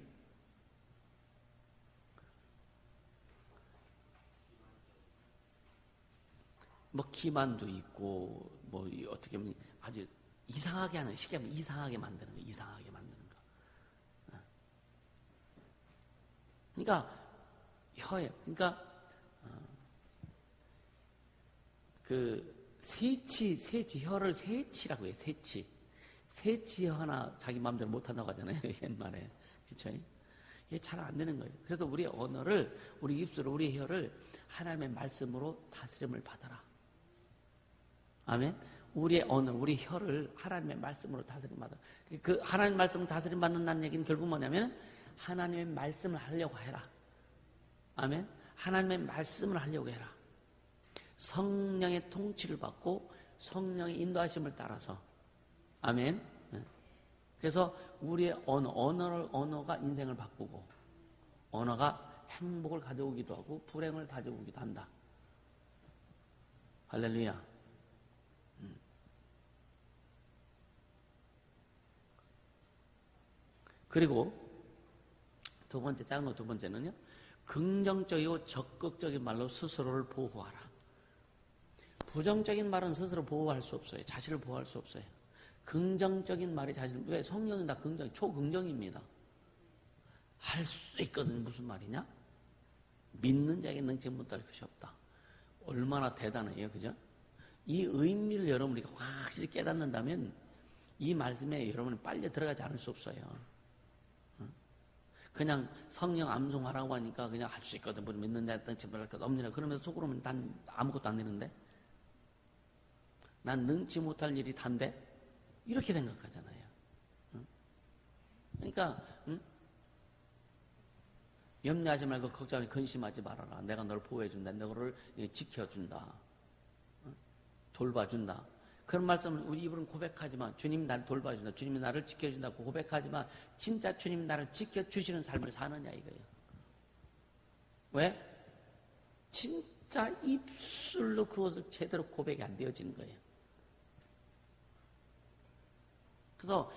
뭐 기만도 있고 뭐 어떻게 보면 아주 이상하게 하는, 쉽게 하면 이상하게 만드는 거, 이상하게 만드는 거. 그러니까 혀에, 그러니까 그 세치 혀를 세치라고 해요. 세치 하나 자기 마음대로 못한다고 하잖아요. 옛말에. 그렇죠? 이게 잘 안 되는 거예요. 그래서 우리 언어를, 우리 입술을, 우리 혀를 하나님의 말씀으로 다스림을 받아라. 아멘. 우리의 언어, 우리 혀를 하나님의 말씀으로 다스림 받아. 그 하나님의 말씀으로 다스림 받는다는 얘기는 결국 뭐냐면 하나님의 말씀을 하려고 해라. 아멘. 하나님의 말씀을 하려고 해라. 성령의 통치를 받고 성령의 인도하심을 따라서. 아멘. 그래서 우리의 언어가 인생을 바꾸고, 언어가 행복을 가져오기도 하고 불행을 가져오기도 한다. 할렐루야. 그리고 작은 거 두 번째는요, 긍정적이고 적극적인 말로 스스로를 보호하라. 부정적인 말은 스스로 보호할 수 없어요. 자신을 보호할 수 없어요. 긍정적인 말이 왜? 성령은 다 초긍정입니다. 할 수 있거든. 무슨 말이냐? 믿는 자에게 능치 못할 것이 없다. 얼마나 대단해요. 그죠? 이 의미를 여러분이 확실히 깨닫는다면 이 말씀에 여러분이 빨리 들어가지 않을 수 없어요. 그냥 성령 암송하라고 하니까 그냥 할 수 있거든. 믿는 자에 능치 못할 것 없느냐. 그러면서 속으로는 난 아무것도 안 되는데, 난 능치 못할 일이 단데, 이렇게 생각하잖아요. 그러니까 염려하지 말고 걱정하지, 근심하지 말아라. 내가 널 보호해준다. 너를 지켜준다. 돌봐준다. 그런 말씀을 우리 입으로는 고백하지만, 주님이 나를 돌봐준다, 주님이 나를 지켜준다고 고백하지만 진짜 주님이 나를 지켜주시는 삶을 사느냐 이거예요. 왜? 진짜 입술로 그것을 제대로 고백이 안 되어지는 거예요. 그래서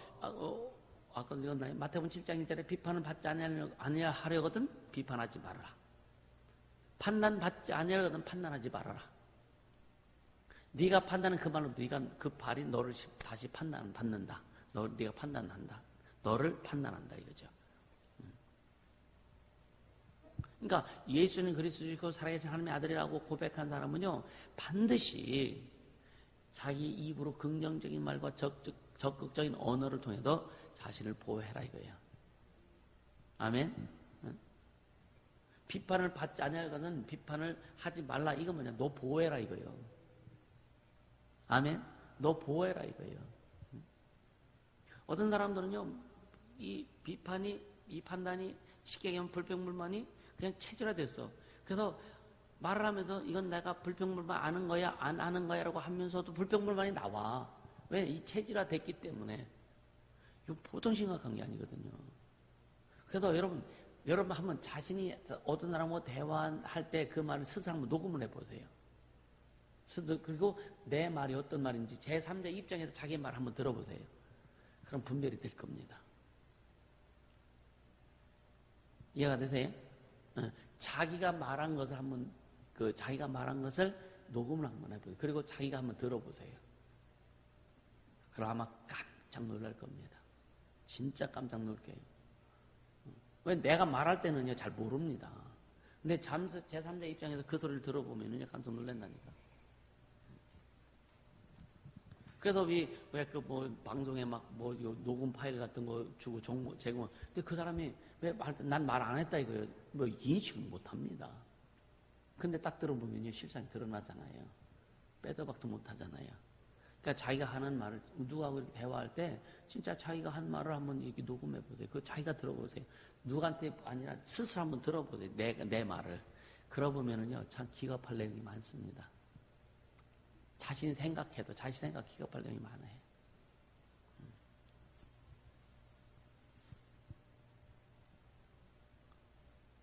아까 읽었나요? 마태복음 7장 1절에 비판을 받지 아니하려거든 비판하지 말아라. 판단받지 아니하려거든 판단하지 말아라. 네가 판단은 그 말로 그 발이 너를 다시 판단받는다. 네가 판단한다. 너를 판단한다 이거죠. 그러니까 예수는 그리스도이고 살아계신 하나님의 아들이라고 고백한 사람은요, 반드시 자기 입으로 긍정적인 말과 적극적인 언어를 통해서 자신을 보호해라 이거예요. 아멘. 비판을 받지 않으려거든 비판을 하지 말라. 이거 뭐냐? 너 보호해라 이거예요. 아멘. 너 보호해라 이거예요. 어떤 사람들은요, 이 판단이 쉽게 얘기하면 불평불만이 그냥 체질화됐어. 그래서 말을 하면서 이건 내가 불평불만 아는 거야, 안 아는 거야라고 하면서도 불평불만이 나와. 왜? 이 체질화됐기 때문에. 이거 보통 심각한 게 아니거든요. 그래서 여러분 한번 자신이 어떤 사람하고 대화할 때 그 말을 스스로 한번 녹음을 해보세요. 그리고 내 말이 어떤 말인지 제3자 입장에서 자기 말 한번 들어보세요. 그럼 분별이 될 겁니다. 이해가 되세요? 자기가 말한 것을 한번 자기가 말한 것을 녹음을 한번 해보세요. 그리고 자기가 한번 들어보세요. 그럼 아마 깜짝 놀랄 겁니다. 진짜 깜짝 놀 거예요. 왜 내가 말할 때는요, 잘 모릅니다. 근데 제3자 입장에서 그 소리를 들어보면은요, 깜짝 놀란다니까. 그래서 왜 방송에 녹음 파일 같은 거 주고 제공. 근데 그 사람이 왜 난 말 안 했다 이거예요. 인식을 못 합니다. 근데 딱 들어보면요, 실상이 드러나잖아요. 빼도 박도 못 하잖아요. 그러니까 자기가 하는 말을, 누구하고 이렇게 대화할 때, 진짜 자기가 한 말을 한번 이렇게 녹음해 보세요. 그 자기가 들어보세요. 누구한테 아니라 스스로 한번 들어보세요. 내 말을. 그러보면은요, 참 기겁할 내용이 많습니다. 자신 생각해도 자신 생각 기겁할 내용이 많아요.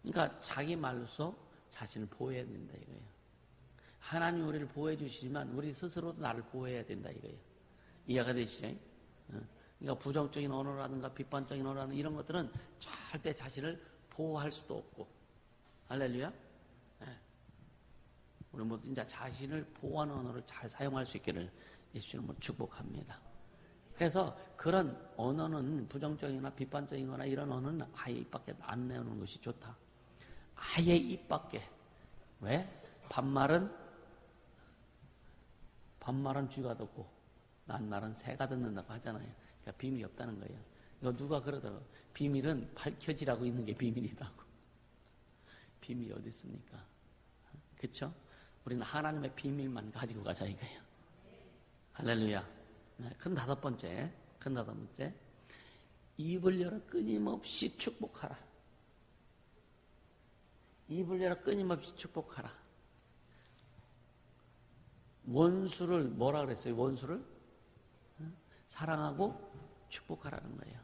그러니까 자기 말로써 자신을 보호해야 된다 이거예요. 하나님 우리를 보호해 주시지만 우리 스스로도 나를 보호해야 된다 이거예요. 이해가 되시죠? 그러니까 부정적인 언어라든가 비판적인 언어라든가 이런 것들은 절대 자신을 보호할 수도 없고. 할렐루야. 우리 모두 진짜 자신을 보호하는 언어를 잘 사용할 수 있기를 예수님으로 축복합니다. 그래서 그런 언어는 부정적이거나 비판적이거나 이런 언어는 아예 입 밖에 안 내오는 것이 좋다. 아예 입 밖에. 왜? 반말은 쥐가 듣고 낱말은 새가 듣는다고 하잖아요. 그러니까 비밀이 없다는 거예요. 이거 누가 그러더라고. 비밀은 밝혀지라고 있는 게 비밀이라고. 비밀이 어디 있습니까? 그렇죠? 우리는 하나님의 비밀만 가지고 가자 이거예요. 할렐루야. 큰 다섯 번째. 입을 열어 끊임없이 축복하라. 입을 열어 끊임없이 축복하라. 원수를 뭐라 그랬어요? 원수를 사랑하고 축복하라는 거예요.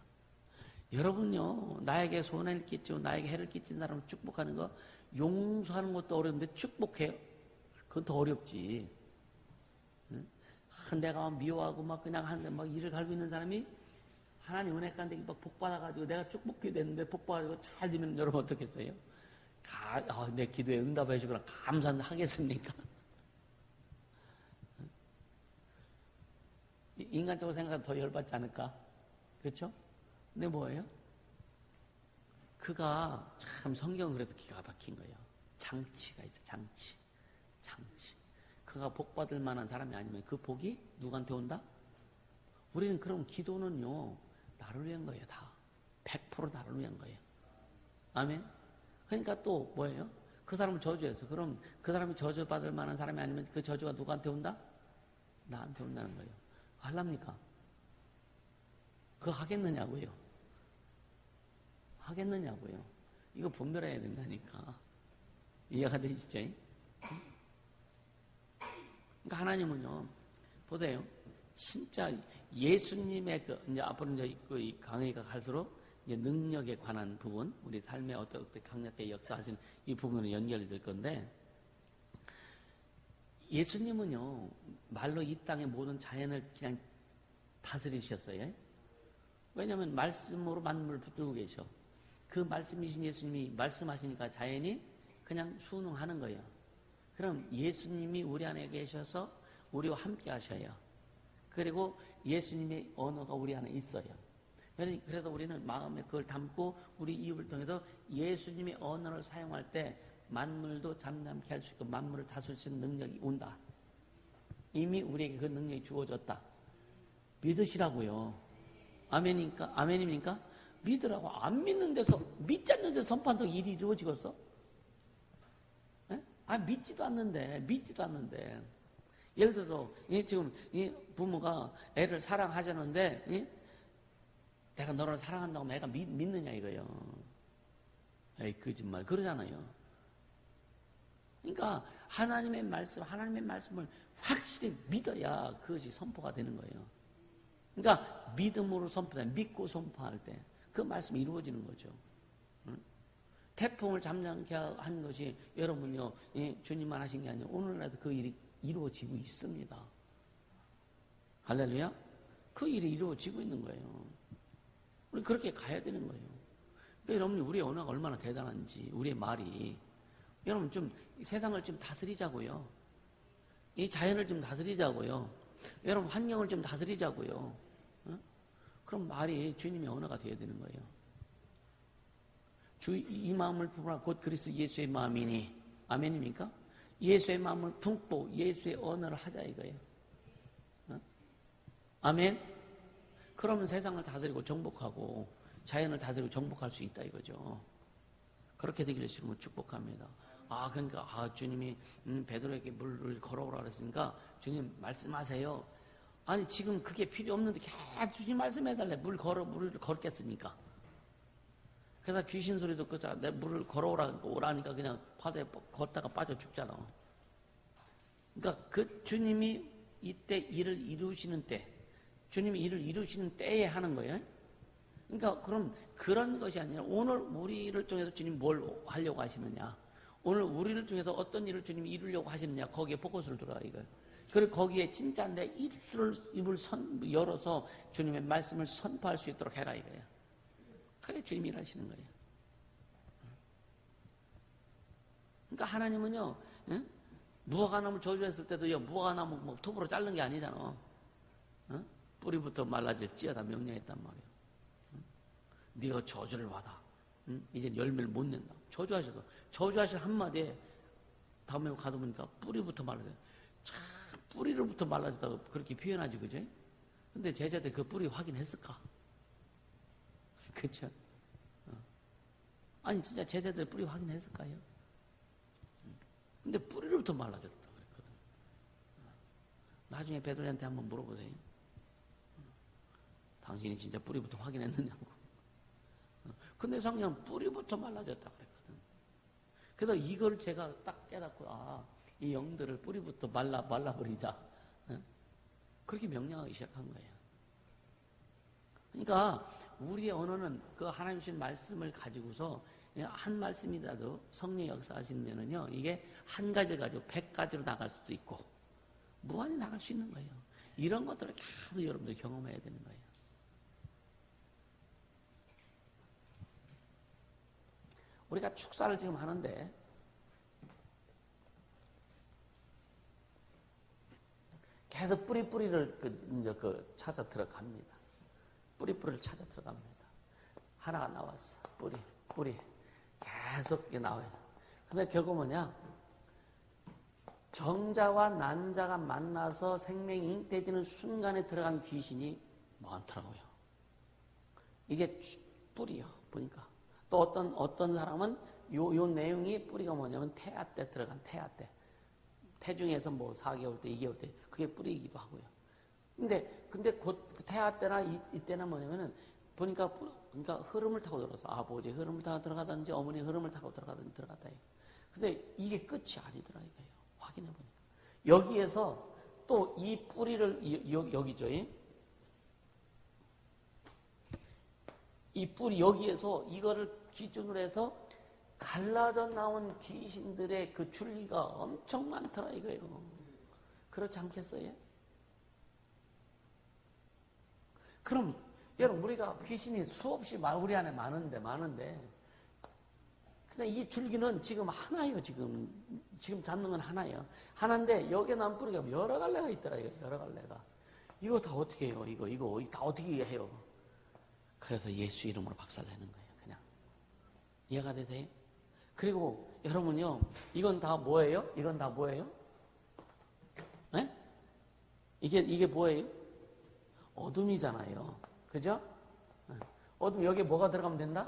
여러분요, 나에게 손해를 끼치고 나에게 해를 끼친 사람을 축복하는 거 용서하는 것도 어려운데 축복해요? 그건 더 어렵지. 내가 미워하고 그냥 일을 갈고 있는 사람이 하나님 은혜 가운데 복 받아가지고 내가 축복해 됐는데 복 받아가지고 잘 되면 여러분 어떻겠어요? 내 기도에 응답해 주거나 감사하겠습니까? 인간적으로 생각하면 더 열받지 않을까? 그렇죠? 근데 뭐예요? 그가 참 성경은 그래도 기가 막힌 거예요. 장치가 있어, 장치. 그가 복 받을 만한 사람이 아니면 그 복이 누구한테 온다? 우리는 그럼 기도는요, 나를 위한 거예요, 다. 100% 나를 위한 거예요. 아멘? 그러니까 또 뭐예요? 그 사람을 저주해서. 그럼 그 사람이 저주받을 만한 사람이 아니면 그 저주가 누구한테 온다? 나한테 온다는 거예요. 하랍니까? 그거 하겠느냐고요? 이거 분별해야 된다니까. 이해가 되시죠? 그러니까 하나님은요, 보세요. 진짜 예수님의 이제 앞으로 이제 이 강의가 갈수록 이제 능력에 관한 부분, 우리 삶에 어떻게 강력하게 역사하신 이 부분으로 연결이 될 건데, 예수님은요, 말로 이 땅의 모든 자연을 그냥 다스리셨어요. 왜냐하면 말씀으로 만물을 붙들고 계셔. 그 말씀이신 예수님이 말씀하시니까 자연이 그냥 순응하는 거예요. 그럼 예수님이 우리 안에 계셔서 우리와 함께 하셔요. 그리고 예수님의 언어가 우리 안에 있어요. 그래서 우리는 마음에 그걸 담고 우리 입을 통해서 예수님의 언어를 사용할 때 만물도 잠잠케 할 수 있고 만물을 다스릴 수 있는 능력이 온다. 이미 우리에게 그 능력이 주어졌다. 믿으시라고요. 아멘입니까? 믿으라고. 안 믿는 데서, 믿지 않는 데서 선포한다고 일이 이루어지겠어? 믿지도 않는데. 예를 들어서, 지금, 부모가 애를 사랑하자는데, 내가 너를 사랑한다고 하면 애가 믿느냐, 이거예요. 에이, 거짓말. 그러잖아요. 그러니까, 하나님의 말씀을 확실히 믿어야 그것이 선포가 되는 거예요. 그러니까, 믿음으로 믿고 선포할 때, 그 말씀이 이루어지는 거죠. 태풍을 잠잠케 한 것이 여러분요, 주님만 하신 게 아니라 오늘날도 그 일이 이루어지고 있습니다. 할렐루야? 그 일이 이루어지고 있는 거예요. 우리 그렇게 가야 되는 거예요. 그러니까 여러분, 우리의 언어가 얼마나 대단한지, 우리의 말이. 여러분, 세상을 좀 다스리자고요. 이 자연을 좀 다스리자고요. 여러분 환경을 좀 다스리자고요. 어? 그럼 말이 주님의 언어가 되어야 되는 거예요. 주 이 마음을 품으라 곧 그리스도 예수의 마음이니 아멘입니까? 예수의 마음을 품고 예수의 언어를 하자 이거예요. 어? 아멘? 그러면 세상을 다스리고 정복하고 자연을 다스리고 정복할 수 있다 이거죠. 그렇게 되기를 지금은 축복합니다. 그러니까 주님이 베드로에게 물을 걸어오라 그랬으니까 주님 말씀하세요. 아니 지금 그게 필요 없는데 계속 주님 말씀해달래. 물을 걸겠으니까. 그래서 귀신 소리 듣고 내 물을 걸어오라니까 그냥 바다에 걷다가 빠져 죽잖아. 그러니까 그 주님이 이때 일을 이루시는 때, 주님이 일을 이루시는 때에 하는 거예요. 그러니까 그럼 그런 것이 아니라 오늘 우리를 통해서 주님 뭘 하려고 하시느냐. 오늘 우리를 통해서 어떤 일을 주님이 이루려고 하시느냐. 거기에 포커스를 두라 이거예요. 그리고 거기에 진짜 내 입을 열어서 주님의 말씀을 선포할 수 있도록 해라 이거예요. 그래 주님이 일하시는 거예요. 그러니까 하나님은요, 무화과나무 저주했을 때도요, 무화과나무 뭐 톱으로 자른 게 아니잖아. 뿌리부터 말라질 찌어다 명령했단 말이에요. 네가 저주를 받아. 이제 열매를 못 낸다. 저주하셔서 저주하실 한마디에 다음에 가다 보니까 뿌리부터 말라져요. 참 뿌리로부터 말라졌다고 그렇게 표현하지 그죠? 근데 제자들 그 뿌리 확인했을까? 그렇죠? 아니 진짜 제자들 뿌리 확인했을까요? 근데 뿌리로부터 말라졌다 그랬거든. 나중에 베드로한테 한번 물어보세요. 당신이 진짜 뿌리부터 확인했느냐고. 근데 성경 뿌리부터 말라졌다 그랬거든. 그래서 이걸 제가 딱 깨닫고 이 영들을 뿌리부터 말라버리자. 그렇게 명령하기 시작한 거예요. 그러니까 우리의 언어는 그 하나님 주신 말씀을 가지고서 한 말씀이라도 성령 역사하시면은요 이게 한 가지를 가지고 100가지로 나갈 수도 있고 무한히 나갈 수 있는 거예요. 이런 것들을 계속 여러분들 경험해야 되는 거예요. 우리가 축사를 지금 하는데 계속 뿌리를 찾아 들어갑니다. 뿌리를 찾아 들어갑니다. 하나가 나왔어. 뿌리. 계속 나와요. 근데 결국 뭐냐? 정자와 난자가 만나서 생명이 잉태되는 순간에 들어간 귀신이 많더라고요. 이게 뿌리요. 보니까. 또 어떤 사람은 요 내용이 뿌리가 뭐냐면 태아 때 들어간 태아 때. 태중에서 뭐 4개월 때, 2개월 때 그게 뿌리이기도 하고요. 근데 곧 태아 때나 이때나 뭐냐면은 보니까 그러니까 흐름을 타고 들어가서 아버지 흐름을 타고 들어가든지 어머니 흐름을 타고 들어가든지 들어갔다. 근데 이게 끝이 아니더라 이거예요. 확인해 보니까 여기에서 또 이 뿌리를 여기죠. 이 뿌리 여기에서 이거를 기준으로 해서 갈라져 나온 귀신들의 그 줄기가 엄청 많더라 이거예요. 그렇지 않겠어요? 그럼 여러분 우리가 귀신이 수없이 우리 안에 많은데 근데 이 줄기는 지금 하나예요. 지금 잡는 건 하나예요. 하나인데 여기에 난 뿌리가 여러 갈래가 있더라 이거 여러 갈래가. 이거 다 어떻게 해요? 이거 다 어떻게 해요? 그래서 예수 이름으로 박살내는 거예요. 그냥 이해가 되세요? 그리고 여러분요, 이건 다 뭐예요? 네? 이게 뭐예요? 어둠이잖아요. 그죠? 어둠 여기에 뭐가 들어가면 된다?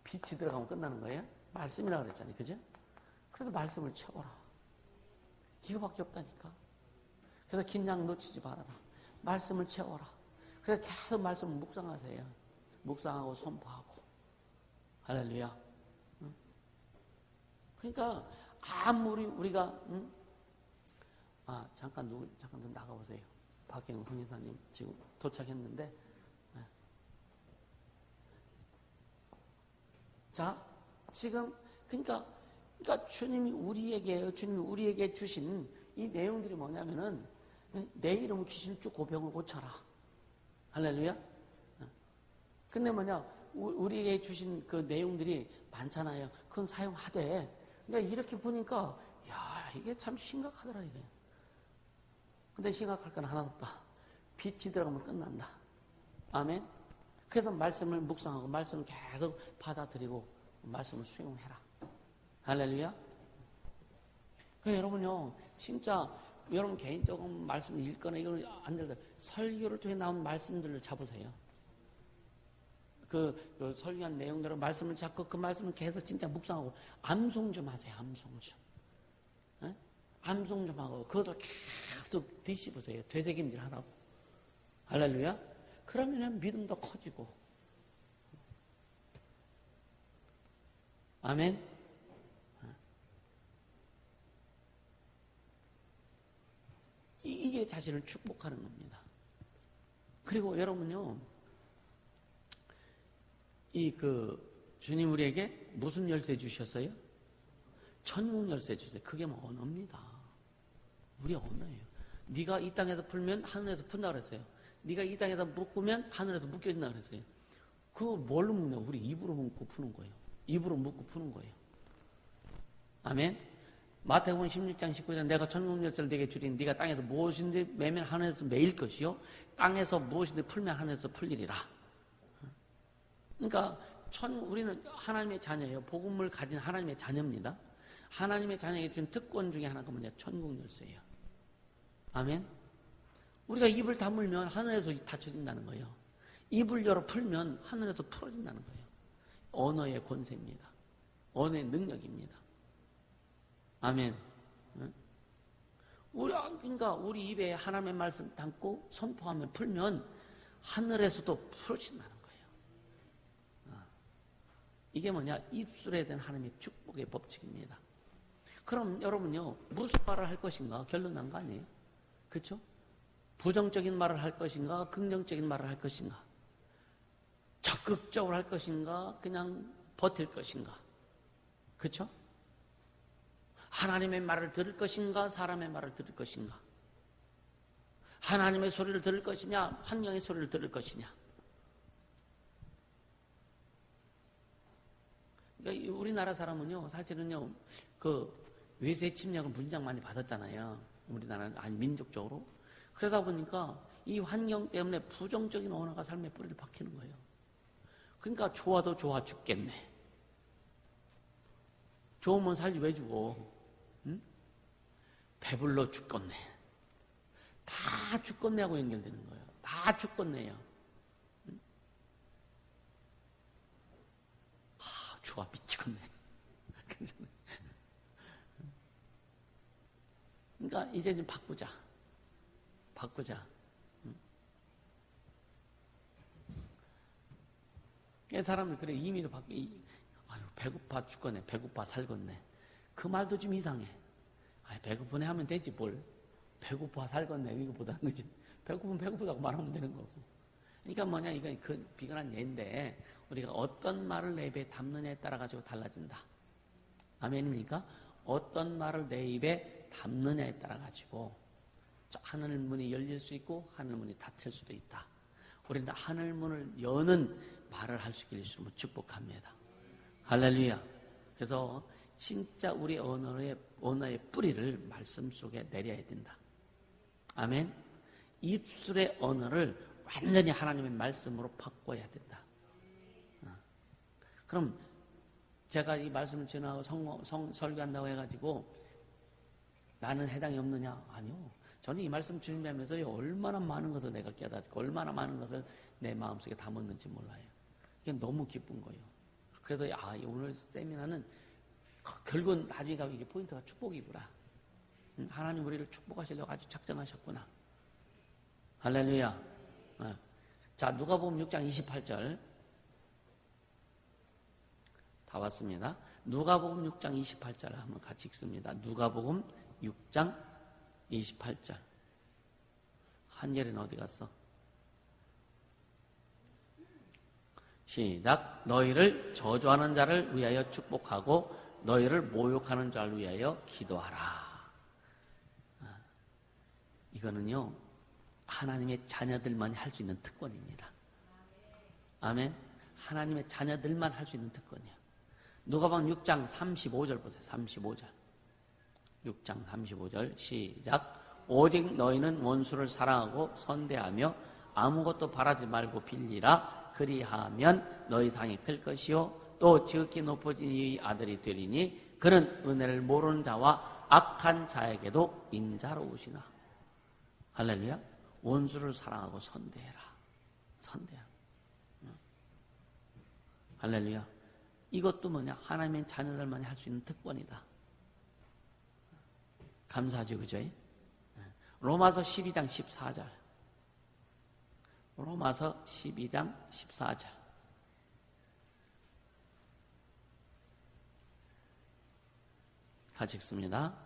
빛이 들어가면 끝나는 거예요? 말씀이라고 그랬잖아요. 그죠? 그래서 말씀을 채워라. 이거밖에 없다니까. 그래서 긴장 놓치지 말아라. 말씀을 채워라. 그래서 계속 말씀을 묵상하세요. 묵상하고 선포하고. 할렐루야. 그러니까 아무리 우리가 잠깐 좀 나가보세요. 박경영 성인사님 지금 도착했는데 자 지금 그러니까 주님이 우리에게 주신 이 내용들이 뭐냐면은 내 이름은 귀신을 쫓고 병을 고쳐라. 할렐루야. 근데 뭐냐 우리에게 주신 그 내용들이 많잖아요. 그건 사용하되. 그러니까 이렇게 보니까, 이게 참 심각하더라, 이게. 근데 심각할 건 하나도 없다. 빛이 들어가면 끝난다. 아멘. 그래서 말씀을 묵상하고 말씀을 계속 받아들이고 말씀을 수용해라. 할렐루야. 그러니까 여러분요, 진짜 여러분 개인적으로 말씀을 읽거나 이걸 안 되더라도 설교를 통해 나온 말씀들을 잡으세요. 그 설교한 내용대로 말씀을 잡고 그 말씀을 계속 진짜 묵상하고 암송 좀 하세요. 암송 좀. 에? 암송 좀 하고 그것을 계속 뒤집으세요. 되새김질 하라고. 할렐루야. 그러면 믿음도 커지고. 아멘. 이게 자신을 축복하는 겁니다. 그리고 여러분요, 주님 우리에게 무슨 열쇠 주셨어요? 천국 열쇠 주세요. 그게 뭐 언어입니다. 우리 언어예요. 네가 이 땅에서 풀면 하늘에서 푼다 그랬어요. 네가 이 땅에서 묶으면 하늘에서 묶여진다 그랬어요. 그거 뭘로 묶냐? 우리 입으로 묶고 푸는 거예요. 입으로 묶고 푸는 거예요. 아멘. 마태복음 16장 19절 내가 천국 열쇠를 네게 주리니 네가 땅에서 무엇인지 매면 하늘에서 매일 것이요 땅에서 무엇인지 풀면 하늘에서 풀리리라. 그러니까 우리는 하나님의 자녀예요. 복음을 가진 하나님의 자녀입니다. 하나님의 자녀에게 준 특권 중에 하나가 뭐냐? 천국 열쇠예요. 아멘. 우리가 입을 다물면 하늘에서 닫혀진다는 거예요. 입을 열어 풀면 하늘에서 풀어진다는 거예요. 언어의 권세입니다. 언어의 능력입니다. 아멘. 그러니까 우리 입에 하나님의 말씀 담고 선포하면 풀면 하늘에서도 풀어진다는 거예요. 이게 뭐냐? 입술에 대한 하나님의 축복의 법칙입니다. 그럼 여러분요, 무슨 말을 할 것인가? 결론 난 거 아니에요? 그렇죠? 부정적인 말을 할 것인가? 긍정적인 말을 할 것인가? 적극적으로 할 것인가? 그냥 버틸 것인가? 그렇죠? 하나님의 말을 들을 것인가? 사람의 말을 들을 것인가? 하나님의 소리를 들을 것이냐? 환경의 소리를 들을 것이냐? 그러니까 우리나라 사람은요, 사실은요, 외세 침략을 무지장 많이 받았잖아요. 우리나라는, 아니, 민족적으로. 그러다 보니까 이 환경 때문에 부정적인 언어가 삶의 뿌리를 박히는 거예요. 그러니까 좋아도 좋아 죽겠네. 좋으면 살지 왜 죽어? 응? 배불러 죽겠네. 다 죽겠네하고 연결되는 거예요. 다 죽겠네요. 응? 좋아 미치겠네. 그러니까 이제 좀 바꾸자. 사람들 그래 임의로 아유 배고파 죽겠네. 배고파 살겠네. 그 말도 좀 이상해. 배고프네 하면 되지 뭘. 배고파 살겠네 이거보다는 그지. 배고프면 배고프다고 말하면 되는 거고. 그러니까 뭐냐 이건 그 비근한 예인데 우리가 어떤 말을 내 입에 담느냐에 따라 가지고 달라진다. 아멘입니까? 어떤 말을 내 입에 담느냐에 따라 가지고 하늘 문이 열릴 수 있고 하늘 문이 닫힐 수도 있다. 우리는 하늘 문을 여는 말을 할 수 있기를 주님으로 축복합니다. 할렐루야. 그래서 진짜 우리 언어의 뿌리를 말씀 속에 내려야 된다. 아멘. 입술의 언어를 완전히 하나님의 말씀으로 바꿔야 된다. 그럼 제가 이 말씀을 전하고 설교한다고 해가지고 나는 해당이 없느냐? 아니요. 저는 이 말씀 준비하면서 얼마나 많은 것을 내가 깨닫고 얼마나 많은 것을 내 마음속에 담았는지 몰라요. 이게 너무 기쁜 거예요. 그래서 오늘 세미나는 결국은 나중에 가면 이게 포인트가 축복이구나. 하나님 우리를 축복하시려고 아주 작정하셨구나. 할렐루야. 자, 누가복음 6장 28절 다 왔습니다. 누가복음 6장 28절 한번 같이 읽습니다. 누가복음 6장 28절. 한절은 어디 갔어? 시작. 너희를 저주하는 자를 위하여 축복하고 너희를 모욕하는 자를 위하여 기도하라. 이거는요 하나님의 자녀들만이 할 수 있는 특권입니다. 아멘. 하나님의 자녀들만 할 수 있는 특권이야. 누가복음 6장 35절 보세요. 35절. 6장 35절 시작. 오직 너희는 원수를 사랑하고 선대하며 아무것도 바라지 말고 빌리라. 그리하면 너희 상이 클 것이요 또 지극히 높아진 이 아들이 되리니 그는 은혜를 모르는 자와 악한 자에게도 인자로우시나. 할렐루야. 원수를 사랑하고 선대해라. 선대해라. 할렐루야. 이것도 뭐냐? 하나님의 자녀들만이 할 수 있는 특권이다. 감사하죠, 그죠? 로마서 12장 14절. 로마서 12장 14절. 같이 읽습니다.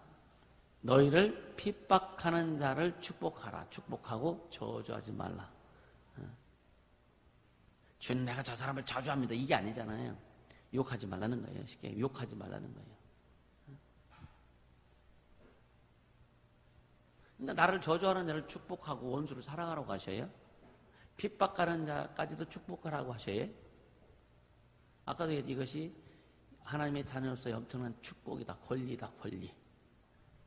너희를 핍박하는 자를 축복하라. 축복하고 저주하지 말라. 주님, 내가 저 사람을 저주합니다. 이게 아니잖아요. 욕하지 말라는 거예요. 쉽게 욕하지 말라는 거예요. 그러니까 나를 저주하는 자를 축복하고 원수를 사랑하라고 하셔요. 핍박하는 자까지도 축복하라고 하셔요. 아까도 이것이 하나님의 자녀로서의 엄청난 축복이다. 권리다. 권리.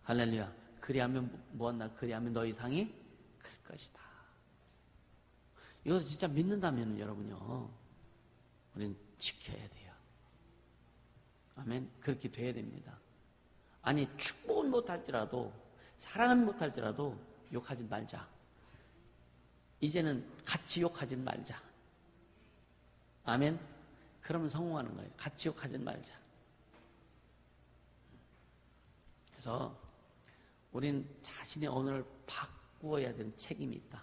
할렐루야. 그리하면 무엇나 그리하면 너희 상이 클 것이다. 이것을 진짜 믿는다면 여러분요, 우리는 지켜야 돼요. 아멘. 그렇게 돼야 됩니다. 아니, 축복은 못할지라도, 사랑은 못할지라도 욕하지 말자. 이제는 같이 욕하지 말자. 아멘. 그러면 성공하는 거예요. 같이 욕하지 말자. 그래서 우린 자신의 언어를 바꾸어야 되는 책임이 있다.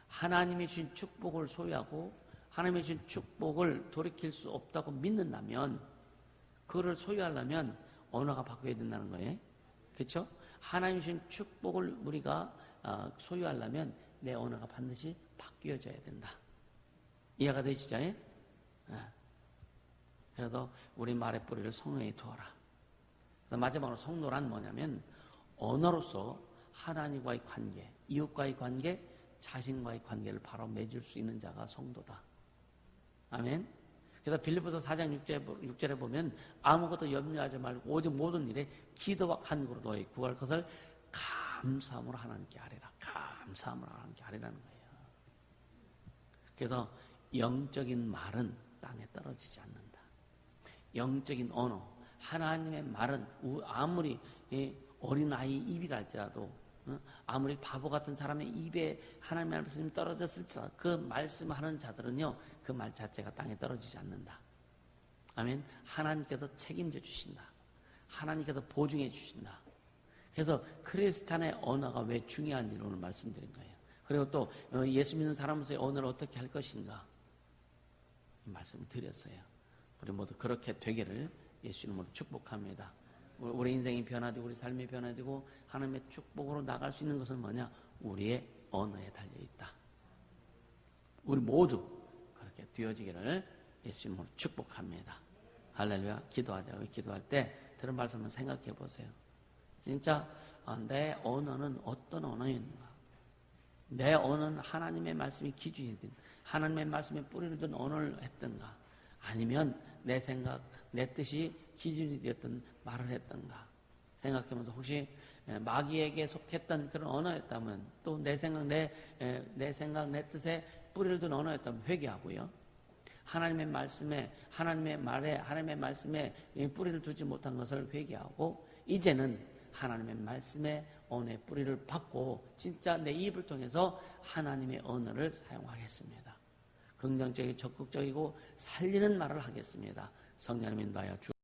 하나님이 주신 축복을 소유하고 하나님이 주신 축복을 돌이킬 수 없다고 믿는다면, 그거를 소유하려면 언어가 바뀌어야 된다는 거예요. 그렇죠? 하나님이 주신 축복을 우리가 소유하려면 내 언어가 반드시 바뀌어져야 된다. 이해가 되시죠? 그래서 우리 말의 뿌리를 성령에 두어라. 그래서 마지막으로 성도란 뭐냐면 언어로서 하나님과의 관계, 이웃과의 관계, 자신과의 관계를 바로 맺을 수 있는 자가 성도다. 아멘. 그래서 빌립보서 4장 6절에 보면 아무것도 염려하지 말고 오직 모든 일에 기도와 간구로 너희 구할 것을 감사함으로 하나님께 아뢰라. 감사함으로 하나님께 아뢰라는 거예요. 그래서 영적인 말은 땅에 떨어지지 않는다. 영적인 언어, 하나님의 말은 아무리 어린아이 입이라 할지라도, 아무리 바보 같은 사람의 입에 하나님의 말씀이 떨어졌을지라도 그 말씀을 하는 자들은요, 그 말 자체가 땅에 떨어지지 않는다. 아멘. 하나님께서 책임져 주신다. 하나님께서 보증해 주신다. 그래서 크리스찬의 언어가 왜 중요한지를 오늘 말씀드린 거예요. 그리고 또 예수 믿는 사람으로서의 언어를 어떻게 할 것인가 말씀을 드렸어요. 우리 모두 그렇게 되기를 예수 이름으로 축복합니다. 우리 인생이 변화되고 우리 삶이 변화되고 하나님의 축복으로 나갈 수 있는 것은 뭐냐? 우리의 언어에 달려있다. 우리 모두 그렇게 되어지기를 예수 이름으로 축복합니다. 할렐루야. 기도하자고. 기도할 때 들은 말씀을 생각해 보세요. 진짜 내 언어는 어떤 언어인가? 내 언어는 하나님의 말씀이 기준이든 하나님의 말씀에 뿌리를 둔 언어를 했던가? 아니면 내 생각, 내 뜻이 기준이 되었던 말을 했던가? 생각해보면 혹시 마귀에게 속했던 그런 언어였다면, 또 내 생각, 내 뜻에 뿌리를 둔 언어였다면 회개하고요. 하나님의 말씀에, 하나님의 말에, 하나님의 말씀에 뿌리를 두지 못한 것을 회개하고, 이제는 하나님의 말씀에 언어의 뿌리를 받고 진짜 내 입을 통해서 하나님의 언어를 사용하겠습니다. 긍정적이고 적극적이고 살리는 말을 하겠습니다. 성령님 인도하여